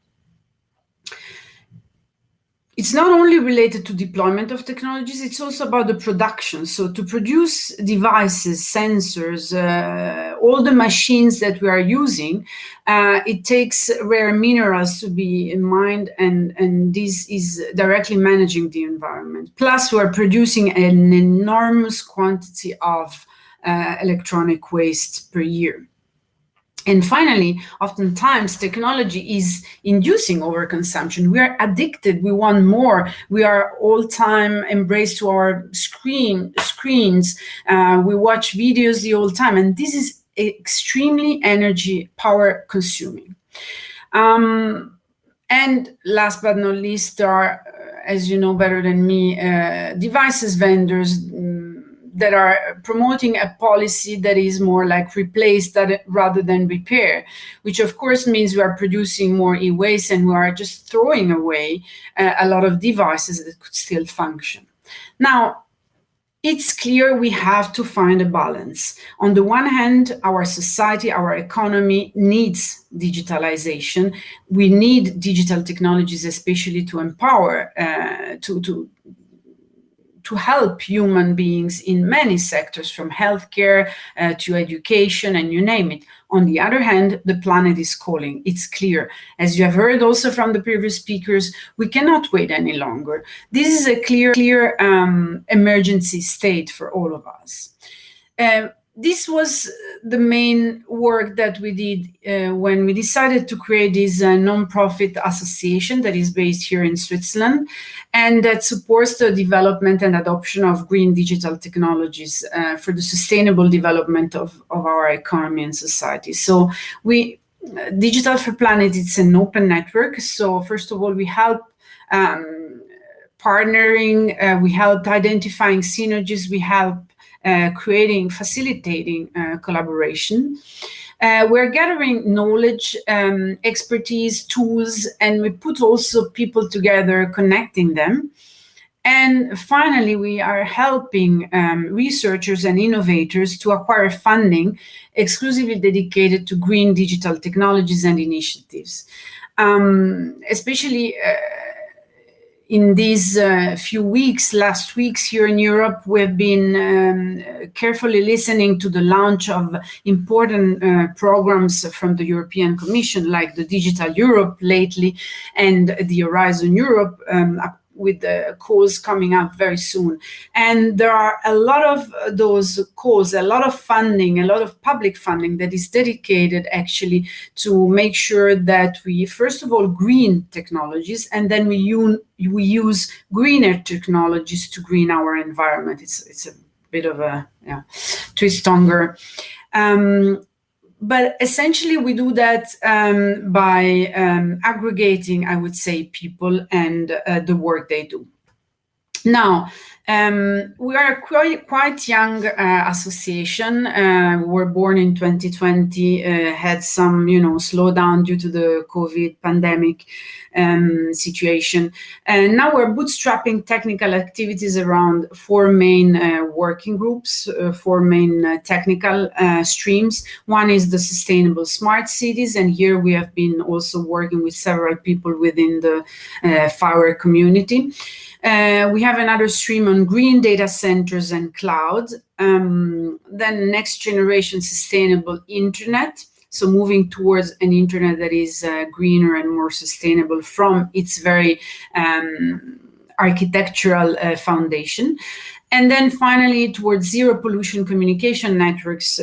It's not only related to deployment of technologies, it's also about the production. So to produce devices, sensors, all the machines that we are using, it takes rare minerals to be mined, and this is directly managing the environment. Plus, we're producing an enormous quantity of electronic waste per year. And finally, oftentimes technology is inducing overconsumption. We are addicted, we want more, we are all time embraced to our screens, we watch videos the whole time, and this is extremely energy power consuming. And last but not least, there are, as you know better than me, devices vendors that are promoting a policy that is more like replace that rather than repair, which of course means we are producing more e-waste and we are just throwing away a lot of devices that could still function. Now, it's clear we have to find a balance. On the one hand, our society, our economy needs digitalization. We need digital technologies, especially to empower, to help human beings in many sectors, from healthcare to education, and you name it. On the other hand, the planet is calling. It's clear. As you have heard also from the previous speakers, we cannot wait any longer. This is a clear emergency state for all of us. This was the main work that we did when we decided to create this non-profit association that is based here in Switzerland and that supports the development and adoption of green digital technologies for the sustainable development of our economy and society. So Digital for Planet, it's an open network. So first of all, we help partnering, we help identifying synergies, we help facilitating collaboration. We're gathering knowledge, expertise, tools, and we put also people together, connecting them. And finally, we are helping researchers and innovators to acquire funding exclusively dedicated to green digital technologies and initiatives. Especially in these last weeks here in Europe, we've been carefully listening to the launch of important programs from the European Commission, like the Digital Europe lately, and the Horizon Europe, with the calls coming up very soon. And there are a lot of those calls, a lot of funding, a lot of public funding that is dedicated actually to make sure that we, first of all, green technologies, and then we use greener technologies to green our environment. It's a bit of a twist-tonger. But essentially, we do that by aggregating, I would say, people and the work they do. Now, we are a quite young association. We were born in 2020, had some, slowdown due to the COVID pandemic situation. And now we're bootstrapping technical activities around four main working groups, four main technical streams. One is the sustainable smart cities, and here we have been also working with several people within the FIWARE community. We have another stream on green data centers and cloud. Then next generation sustainable internet. So moving towards an internet that is greener and more sustainable from its very architectural foundation. And then finally towards zero pollution communication networks,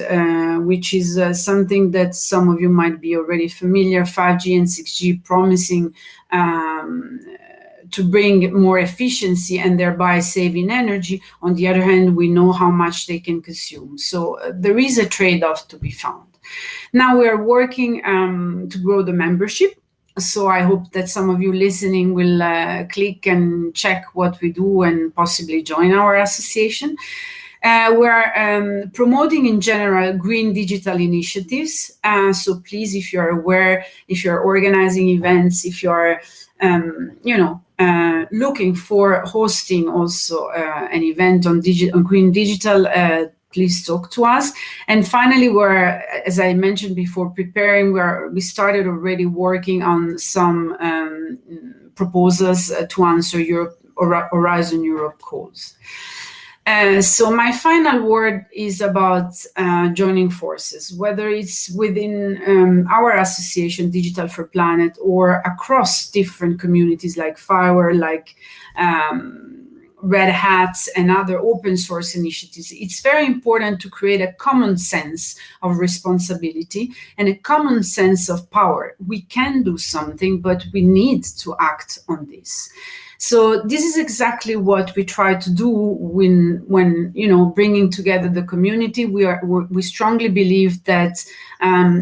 which is something that some of you might be already familiar, 5G and 6G promising to bring more efficiency and thereby saving energy. On the other hand, we know how much they can consume. So there is a trade-off to be found. Now we are working to grow the membership. So I hope that some of you listening will click and check what we do and possibly join our association. We're promoting in general green digital initiatives. So please, if you're aware, if you're organizing events, if you're, looking for hosting also an event on green digital, please talk to us. And finally, we're, as I mentioned before, preparing. We started already working on some proposals to answer Horizon Europe calls. So my final word is about joining forces, whether it's within our association, Digital for Planet, or across different communities like FIWARE, like Red Hats and other open source initiatives. It's very important to create a common sense of responsibility and a common sense of power. We can do something, but we need to act on this. So this is exactly what we try to do when bringing together the community. We strongly believe that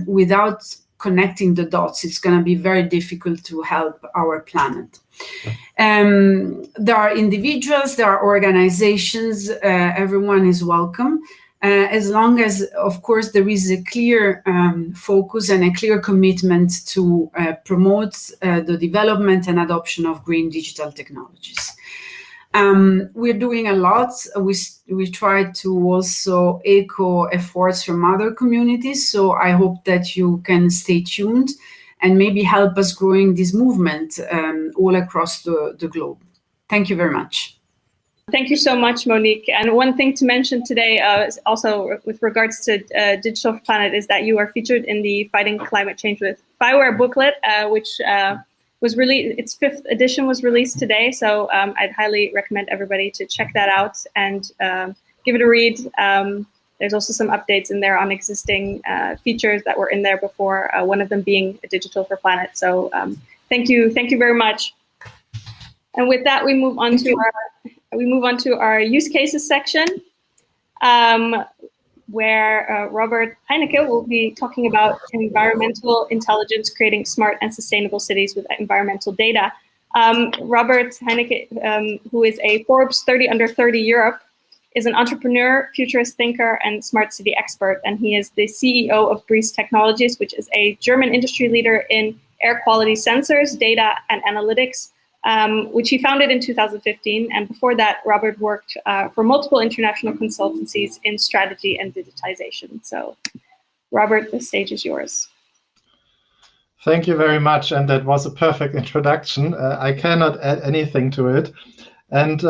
without connecting the dots, it's going to be very difficult to help our planet. There are individuals, there are organizations, everyone is welcome, as long as, of course, there is a clear focus and a clear commitment to promote the development and adoption of green digital technologies. We're doing a lot. We try to also echo efforts from other communities, so I hope that you can stay tuned and maybe help us growing this movement all across the globe. Thank you very much. Thank you so much, Monique. And one thing to mention today, also with regards to Digital for Planet, is that you are featured in the Fighting Climate Change with FIWARE booklet, which was released. Its 5th edition was released today. So I'd highly recommend everybody to check that out and give it a read. There's also some updates in there on existing features that were in there before, one of them being Digital for Planet. So thank you very much. And with that, we move on to our use cases section, where Robert Heinecke will be talking about environmental intelligence, creating smart and sustainable cities with environmental data. Robert Heinecke, who is a Forbes 30 Under 30 Europe, is an entrepreneur, futurist thinker, and smart city expert, and he is the CEO of Breeze Technologies, which is a German industry leader in air quality sensors, data, and analytics, which he founded in 2015. And before that, Robert worked for multiple international consultancies in strategy and digitization. So, Robert, the stage is yours. Thank you very much, and that was a perfect introduction. I cannot add anything to it. And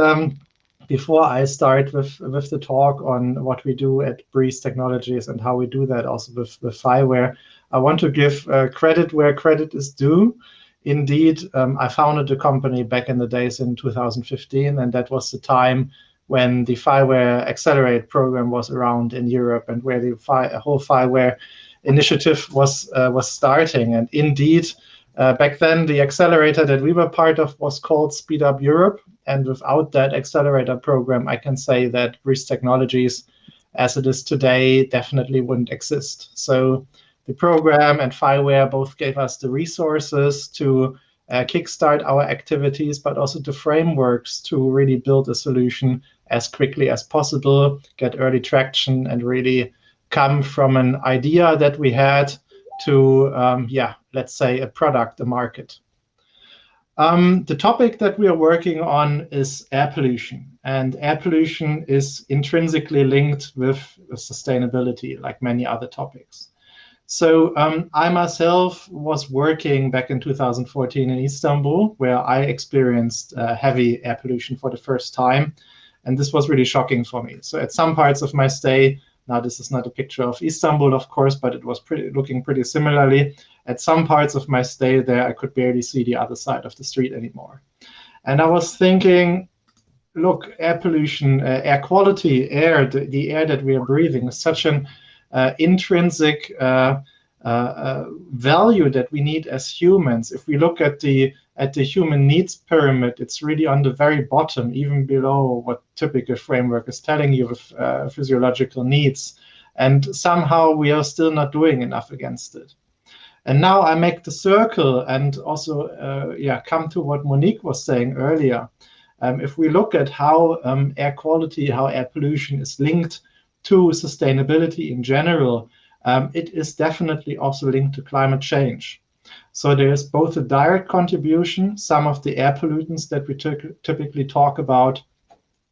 before I start with the talk on what we do at Breeze Technologies and how we do that also with FIWARE, I want to give credit where credit is due. Indeed, I founded the company back in the days in 2015, and that was the time when the FIWARE Accelerate program was around in Europe and where the whole FIWARE initiative was starting. And indeed, back then, the accelerator that we were part of was called Speed Up Europe. And without that accelerator program, I can say that Breeze Technologies, as it is today, definitely wouldn't exist. So the program and FIWARE both gave us the resources to kickstart our activities, but also the frameworks to really build a solution as quickly as possible, get early traction, and really come from an idea that we had to, let's say, a product, a market. The topic that we are working on is air pollution. And air pollution is intrinsically linked with sustainability, like many other topics. So I myself was working back in 2014 in Istanbul, where I experienced heavy air pollution for the first time. And this was really shocking for me. So at some parts of my stay, now this is not a picture of Istanbul, of course, but it was looking pretty similarly. At some parts of my stay there, I could barely see the other side of the street anymore. And I was thinking, look, air pollution, air quality, air, the air that we are breathing is such an intrinsic value that we need as humans. If we look at the at the human needs pyramid, it's really on the very bottom, even below what typical framework is telling you with physiological needs. And somehow we are still not doing enough against it. And now I make the circle and also come to what Monique was saying earlier. If we look at how air quality, how air pollution is linked to sustainability in general, it is definitely also linked to climate change. So there's both a direct contribution. Some of the air pollutants that we typically talk about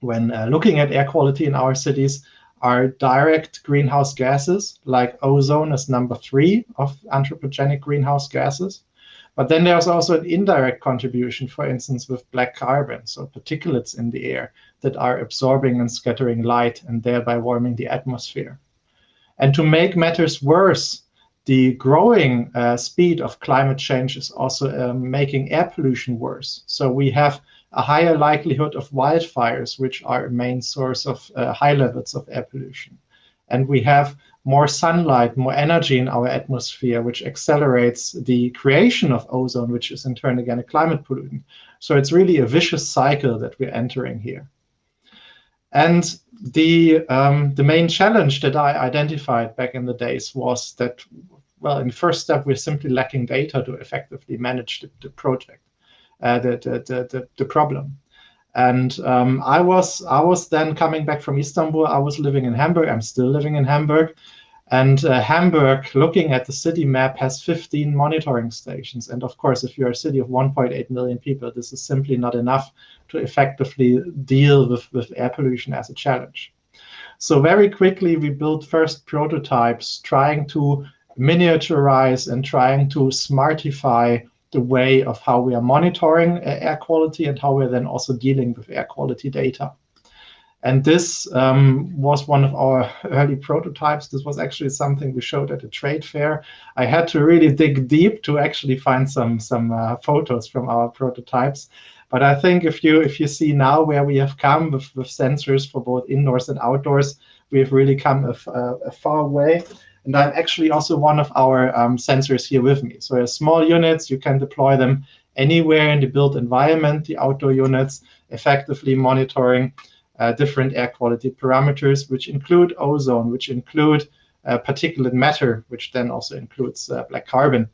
when looking at air quality in our cities are direct greenhouse gases, like ozone is number 3 of anthropogenic greenhouse gases. But then there's also an indirect contribution, for instance, with black carbon, so particulates in the air that are absorbing and scattering light and thereby warming the atmosphere. And to make matters worse, the growing speed of climate change is also making air pollution worse. So we have a higher likelihood of wildfires, which are a main source of high levels of air pollution. And we have more sunlight, more energy in our atmosphere, which accelerates the creation of ozone, which is in turn again a climate pollutant. So it's really a vicious cycle that we're entering here. And the main challenge that I identified back in the days was that, well, in the first step, we're simply lacking data to effectively manage the project, the problem. And I was then coming back from Istanbul. I was living in Hamburg. I'm still living in Hamburg. And Hamburg, looking at the city map, has 15 monitoring stations. And of course, if you're a city of 1.8 million people, this is simply not enough to effectively deal with air pollution as a challenge. So very quickly, we built first prototypes trying to miniaturize and trying to smartify the way of how we are monitoring air quality and how we're then also dealing with air quality data. And this was one of our early prototypes. This was actually something we showed at a trade fair. I had to really dig deep to actually find some photos from our prototypes. But I think if you see now where we have come with sensors for both indoors and outdoors, we have really come a far way. And I'm actually also one of our sensors here with me. So as small units, you can deploy them anywhere in the built environment, the outdoor units, effectively monitoring different air quality parameters, which include ozone, which include particulate matter, which then also includes black carbon,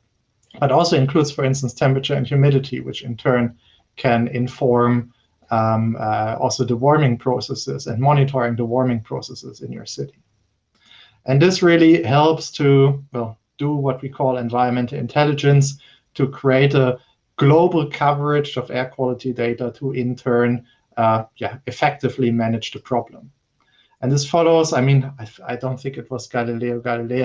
but also includes, for instance, temperature and humidity, which in turn can inform also the warming processes and monitoring the warming processes in your city. And this really helps to, well, do what we call environmental intelligence, to create a global coverage of air quality data to in turn effectively manage the problem. And this follows, I mean, I don't think it was Galileo Galilei,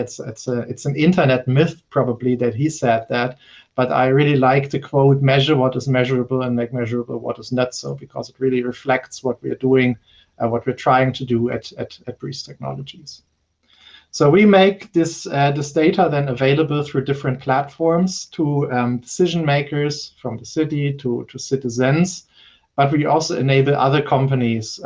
it's an internet myth probably that he said that, but I really like the quote, measure what is measurable and make measurable what is not so, because it really reflects what we're doing, what we're trying to do at Breeze Technologies. So we make this data then available through different platforms to decision makers from the city to citizens. But we also enable other companies,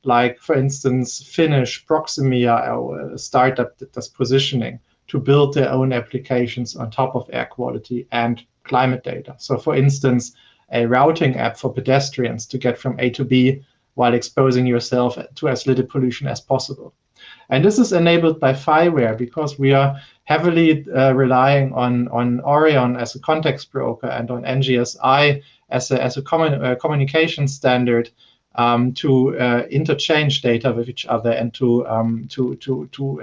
like, for instance, Finnish Proximia, a startup that does positioning, to build their own applications on top of air quality and climate data. So, for instance, a routing app for pedestrians to get from A to B while exposing yourself to as little pollution as possible. And this is enabled by FIWARE because we are heavily relying on Orion as a context broker and on NGSI as a common communication standard to interchange data with each other and to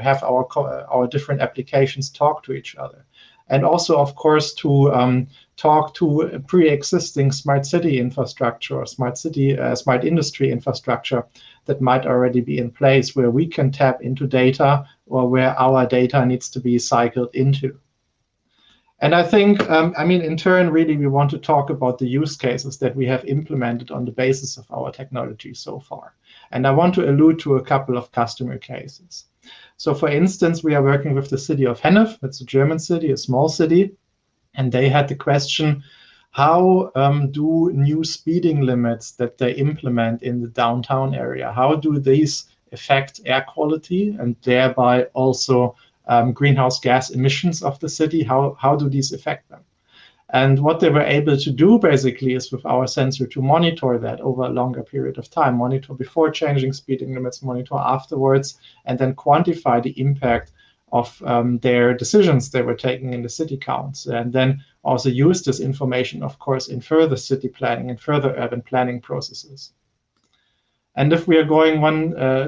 have our different applications talk to each other. And also, of course, to talk to pre-existing smart city infrastructure or smart industry infrastructure that might already be in place, where we can tap into data or where our data needs to be cycled into. And I think, in turn, really, we want to talk about the use cases that we have implemented on the basis of our technology so far. And I want to allude to a couple of customer cases. So, for instance, we are working with the city of Hennef. It's a German city, a small city. And they had the question, how do new speeding limits that they implement in the downtown area, how do these affect air quality and thereby also greenhouse gas emissions of the city? How do these affect them? And what they were able to do basically is with our sensor to monitor that over a longer period of time, monitor before changing speeding limits, monitor afterwards, and then quantify the impact of their decisions they were taking in the city counts, and then also use this information, of course, in further city planning and further urban planning processes. And if we are going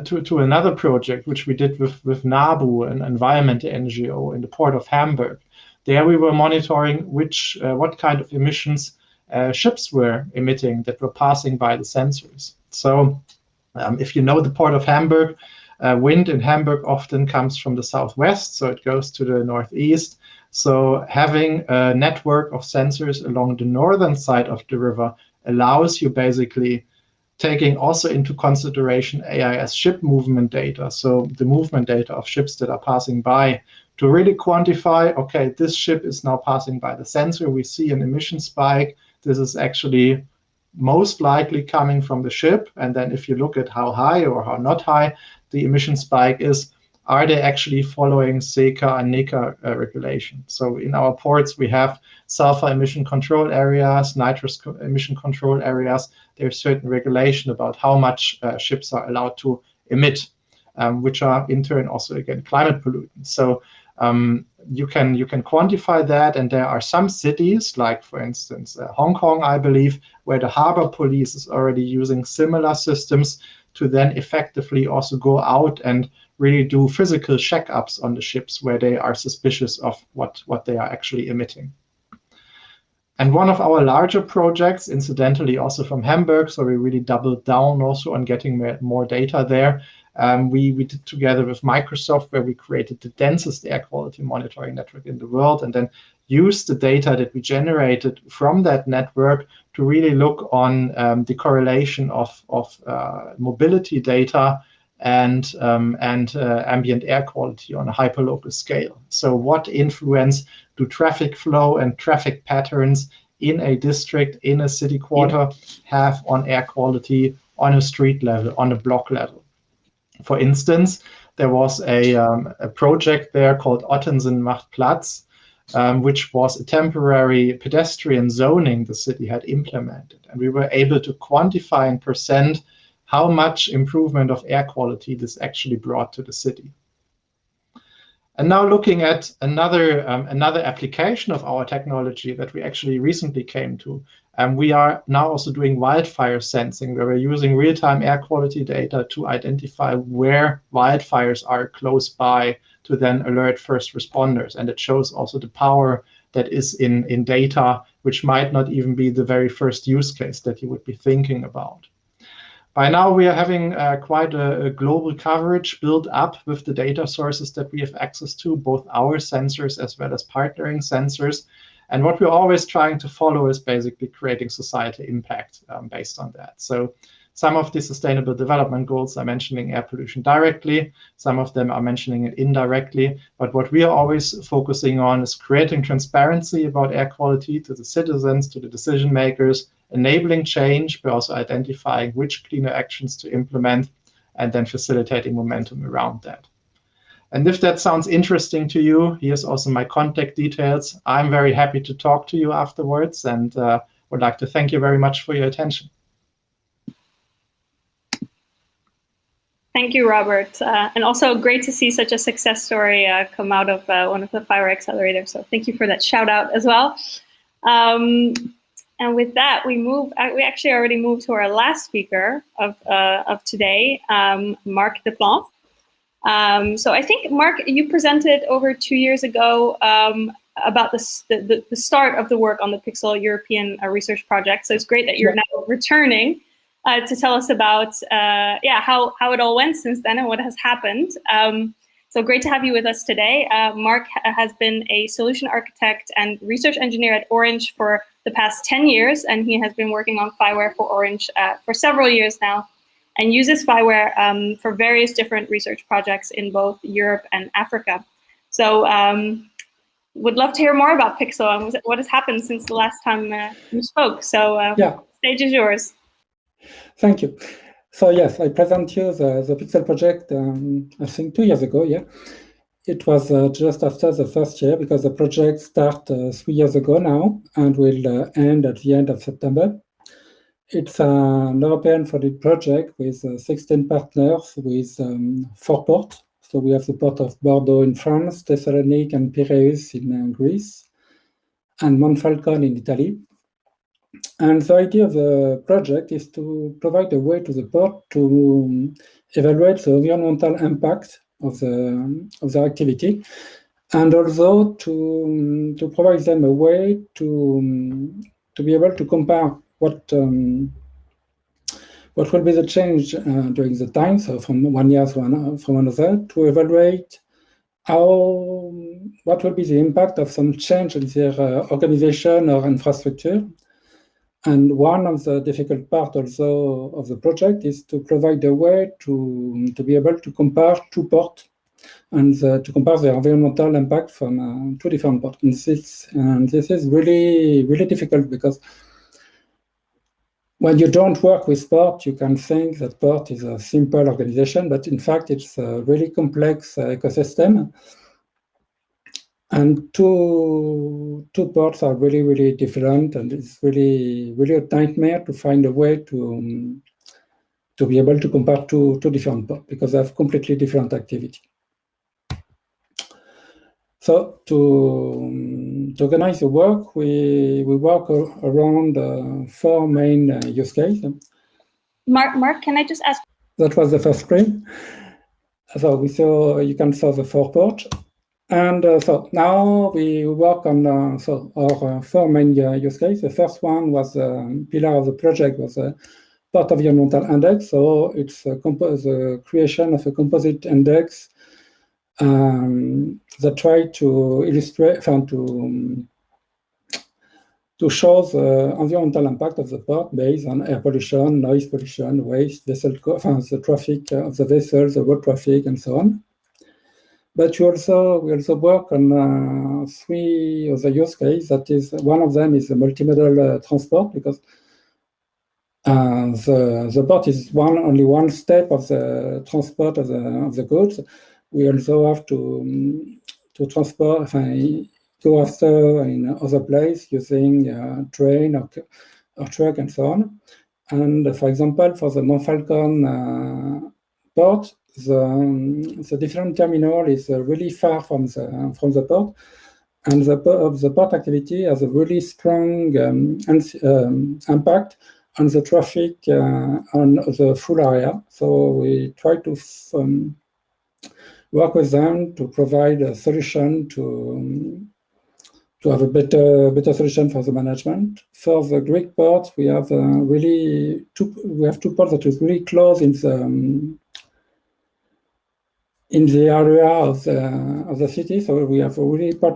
to another project, which we did with NABU, an environmental NGO in the port of Hamburg, there we were monitoring what kind of emissions ships were emitting that were passing by the sensors. So if you know the port of Hamburg, wind in Hamburg often comes from the southwest, so it goes to the northeast. So having a network of sensors along the northern side of the river allows you basically taking also into consideration AIS ship movement data, so the movement data of ships that are passing by, to really quantify, okay, this ship is now passing by the sensor, we see an emission spike, this is actually most likely coming from the ship, and then if you look at how high or how not high the emission spike is, are they actually following SECA and NECA regulation? So in our ports, we have sulfur emission control areas, nitrous emission control areas. There's certain regulation about how much ships are allowed to emit, which are in turn also, again, climate pollutants. So you can quantify that, and there are some cities, like for instance Hong Kong, I believe, where the harbor police is already using similar systems to then effectively also go out and really do physical checkups on the ships where they are suspicious of what they are actually emitting. And one of our larger projects, incidentally also from Hamburg, so we really doubled down also on getting more data there. We did together with Microsoft, where we created the densest air quality monitoring network in the world, and then used the data that we generated from that network to really look on the correlation of mobility data and ambient air quality on a hyperlocal scale. So what influence do traffic flow and traffic patterns in a district, in a city quarter, have on air quality on a street level, on a block level? For instance, there was a project there called Ottensen macht Platz, which was a temporary pedestrian zoning the city had implemented. And we were able to quantify in percent how much improvement of air quality this actually brought to the city. And now looking at another application of our technology that we actually recently came to, we are now also doing wildfire sensing, where we're using real-time air quality data to identify where wildfires are close by to then alert first responders. And it shows also the power that is in data, which might not even be the very first use case that you would be thinking about. By now, we are having quite a global coverage built up with the data sources that we have access to, both our sensors as well as partnering sensors. And what we're always trying to follow is basically creating societal impact based on that. So some of the sustainable development goals are mentioning air pollution directly. Some of them are mentioning it indirectly. But what we are always focusing on is creating transparency about air quality to the citizens, to the decision makers, enabling change, but also identifying which cleaner actions to implement, and then facilitating momentum around that. And if that sounds interesting to you, here's also my contact details. I'm very happy to talk to you afterwards, and would like to thank you very much for your attention. Thank you, Robert. And also great to see such a success story come out of one of the FIWARE accelerators. So thank you for that shout out as well. And with that, we actually already moved to our last speaker of today, Marc Despland. So I think, Marc, you presented over 2 years ago about the start of the work on the Pixel European research project. So it's great that you're now returning to tell us about how it all went since then and what has happened. So great to have you with us today. Marc has been a solution architect and research engineer at Orange for the past 10 years, and he has been working on FIWARE for Orange for several years now, and uses FIWARE for various different research projects in both Europe and Africa. So would love to hear more about Pixel and what has happened since the last time you spoke. So stage is yours. Thank you. So yes, I present you the Pixel project, I think 2 years ago, it was just after the first year, because the project started 3 years ago now and will end at the end of September. It's an European-funded project with 16 partners with 4 ports. So we have the port of Bordeaux in France, Thessaloniki and Piraeus in Greece, and Monfalcone in Italy. And the idea of the project is to provide a way to the port to evaluate the environmental impact of the activity, and also to provide them a way to be able to compare what will be the change during the time, so from 1 year from another, to evaluate what will be the impact of some change in their organization or infrastructure. And one of the difficult part also of the project is to provide a way to be able to compare 2 ports and to compare the environmental impact from 2 different ports. And this is really, really difficult, because when you don't work with port, you can think that port is a simple organization, but in fact, it's a really complex ecosystem. And two ports are really, really different, and it's really, really a nightmare to find a way to be able to compare two different ports, because they have completely different activity. So to organize the work, we work around 4 main use cases. Marc, can I just ask? That was the first screen. So you can saw the 4 ports. And so now we work on our 4 main use cases. The first one was pillar of the project was a port environmental index. So it's the creation of a composite index that try to illustrate, to show the environmental impact of the port based on air pollution, noise pollution, waste, the traffic of the vessels, the road traffic, and so on. But we also work on 3 other use cases. That is, one of them is the multimodal transport, because the port is only one step of the transport of the goods. We also have to transport, go after in other place using train or truck and so on. And for example, for the Monfalcone port, the different terminal is really far from the port, and the port activity has a really strong impact on the traffic on the full area. So we try to work with them to provide a solution to have a better solution for the management. For the Greek port, we have 2 ports that is really close in the area of the city. So we have really the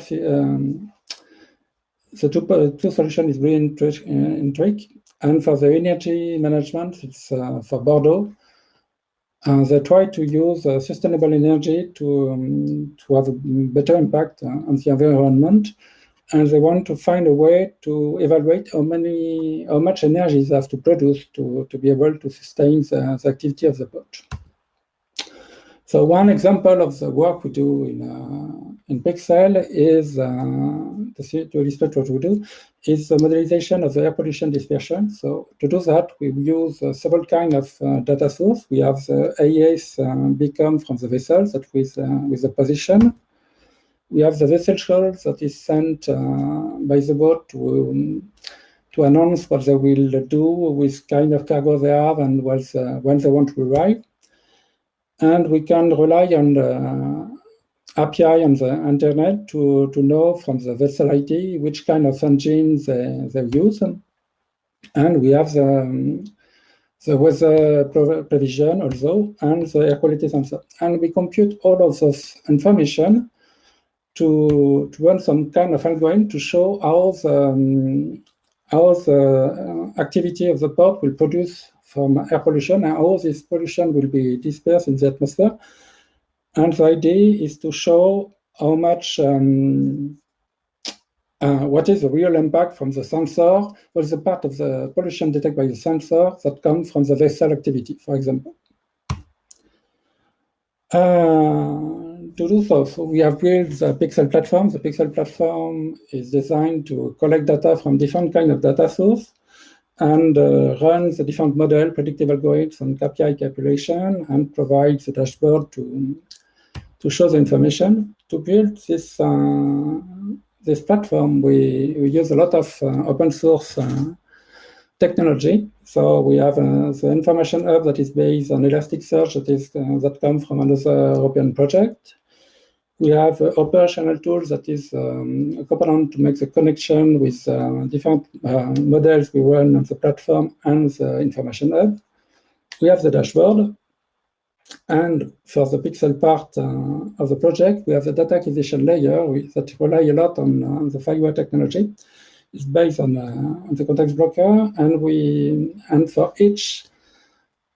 2 solution is really intriguing. And for the energy management, it's for Bordeaux. They try to use sustainable energy to have a better impact on the environment, and they want to find a way to evaluate how much energy they have to produce to be able to sustain the activity of the port. So one example of the work we do in Pixel is, to illustrate what we do, is the modelization of the air pollution dispersion. So to do that, we use several kinds of data sources. We have the AES beacon from the vessels that with the position. We have the vessel shuttle that is sent by the boat to announce what they will do with kind of cargo they have and when they want to arrive. And we can rely on the API on the internet to know from the vessel ID which kind of engines they use. And we have the weather provision also, and the air quality sensor. And we compute all of those information to run some kind of algorithm to show how the activity of the port will produce from air pollution and how this pollution will be dispersed in the atmosphere. And the idea is to show how much, what is the real impact from the sensor, what is the part of the pollution detected by the sensor that comes from the vessel activity, for example. to do so, we have built the Pixel platform. The Pixel platform is designed to collect data from different kinds of data sources and run the different model, predictive algorithms, and KPI calculation, and provide the dashboard to show the information. To build this this platform, we use a lot of open source technology. So we have the information hub that is based on Elasticsearch that comes from another European project. We have operational tools that is a component to make the connection with different models we run on the platform and the information hub. We have the dashboard. And for the Pixel part of the project, we have the data acquisition layer that rely a lot on the FIWARE technology. It's based on the context blocker, and for each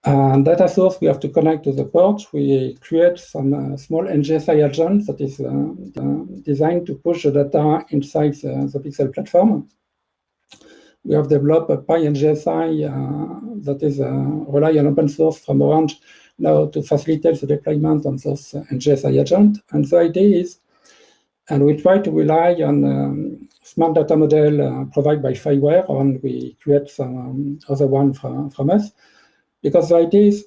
data source we have to connect to the port. We create some small NGSI agent that is designed to push the data inside the Pixel platform. We have developed a PyNGSI that is rely on open source from Orange now to facilitate the deployment on those NGSI agent. And the idea is, and we try to rely on smart data model provided by FIWARE, and we create some other one from us. Because the idea is,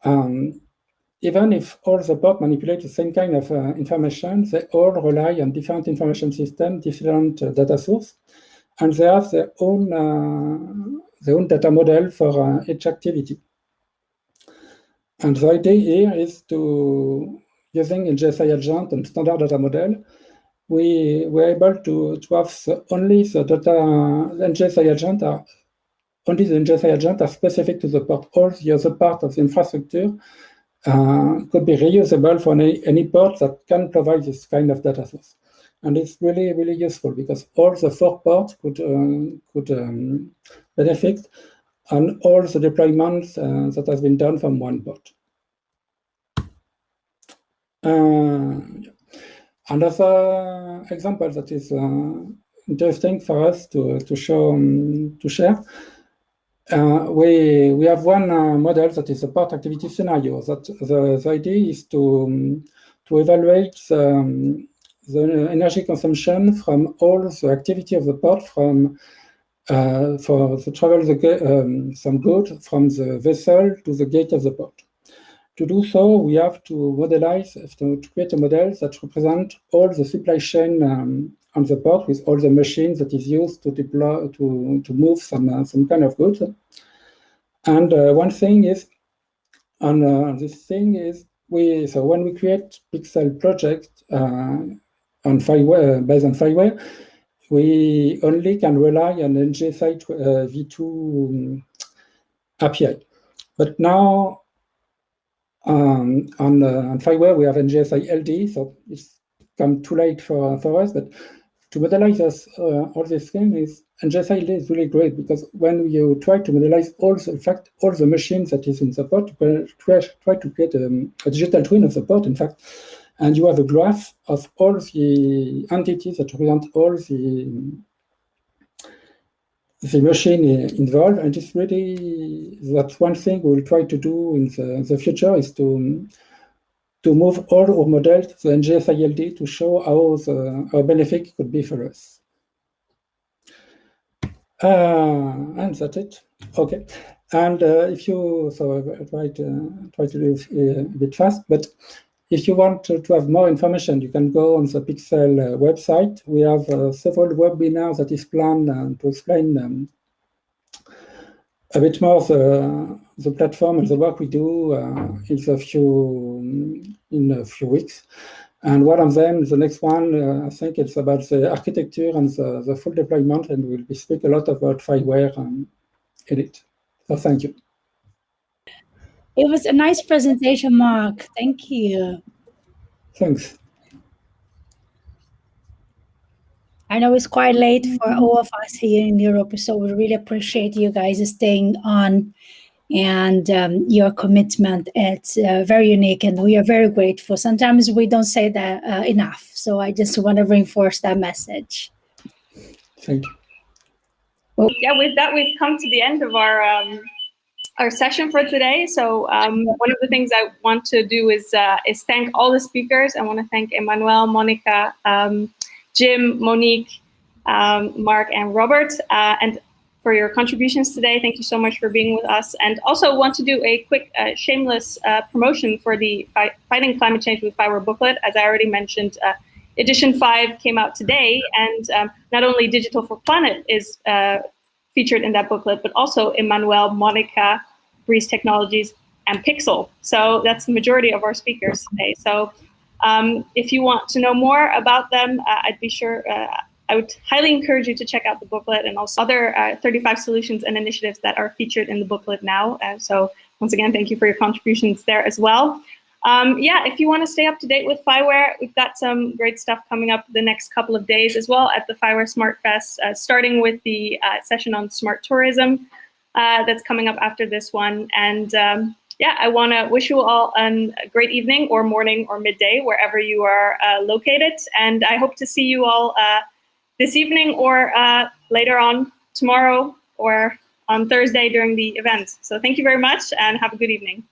even if all the ports manipulate the same kind of information, they all rely on different information systems, different data source, and they have their own data model for each activity. And the idea here is to, using NGSI agent and standard data model, we were able to have only the data NGSI agent are only the NGSI agent are specific to the port. All the other part of the infrastructure could be reusable for any port that can provide this kind of data source. And it's really, really useful because all the 4 ports could benefit on all the deployments that has been done from one port. Another example that is interesting for us to share. We have one model that is a port activity scenario. That the idea is to evaluate the energy consumption from all the activity of the port for the travel some goods from the vessel to the gate of the port. To do so, we have to modelize, to create a model that represents all the supply chain on the port with all the machines that is used to deploy to move some kind of goods. And one thing is, this thing is, when we create Pixel project on FIWARE, based on FIWARE, we only can rely on NGSI v2 API. But now on FIWARE we have NGSI LD, so it's come too late for us. But to modelize all this thing is NGSI LD is really great because when you try to modelize all the machines that is in the port, try to create a digital twin of the port, in fact. And you have a graph of all the entities that represent all the machine involved. And it's really, that's one thing we'll try to do in the future is to move all our models to the NGSI LD to show how benefit could be for us. And that's it. Okay. And if you, so I try to do it a bit fast, but if you want to have more information, you can go on the Pixel website. We have several webinars that is planned to explain a bit more the platform and the work we do in a few weeks. And one of them, the next one, I think it's about the architecture and the full deployment, and we'll speak a lot about FIWARE in it. So thank you. It was a nice presentation, Marc. Thank you. Thanks. I know it's quite late for all of us here in Europe, so we really appreciate you guys staying on and your commitment. It's very unique, and we are very grateful. Sometimes we don't say that enough, so I just want to reinforce that message. Thank you. Well, yeah, with that, we've come to the end of our our session for today. So one of the things I want to do is thank all the speakers. I want to thank Emanuele, Monica, Jim, Monique, Marc, and Robert, and for your contributions today. Thank you so much for being with us. And also want to do a quick shameless promotion for the Fighting Climate Change with FIWARE booklet. As I already mentioned, edition 5 came out today, and not only Digital for Planet is featured in that booklet, but also Emanuele, Monica, Breeze Technologies, and Pixel. So that's the majority of our speakers today. So if you want to know more about them, I'd be sure, I would highly encourage you to check out the booklet and also other 35 solutions and initiatives that are featured in the booklet now. So once again, thank you for your contributions there as well. Yeah, if you want to stay up to date with FIWARE, we've got some great stuff coming up the next couple of days as well at the FIWARE Smart Fest, starting with the session on smart tourism that's coming up after this one. And yeah, I want to wish you all a great evening or morning or midday, wherever you are located. And I hope to see you all this evening or later on tomorrow or on Thursday during the event. So thank you very much and have a good evening.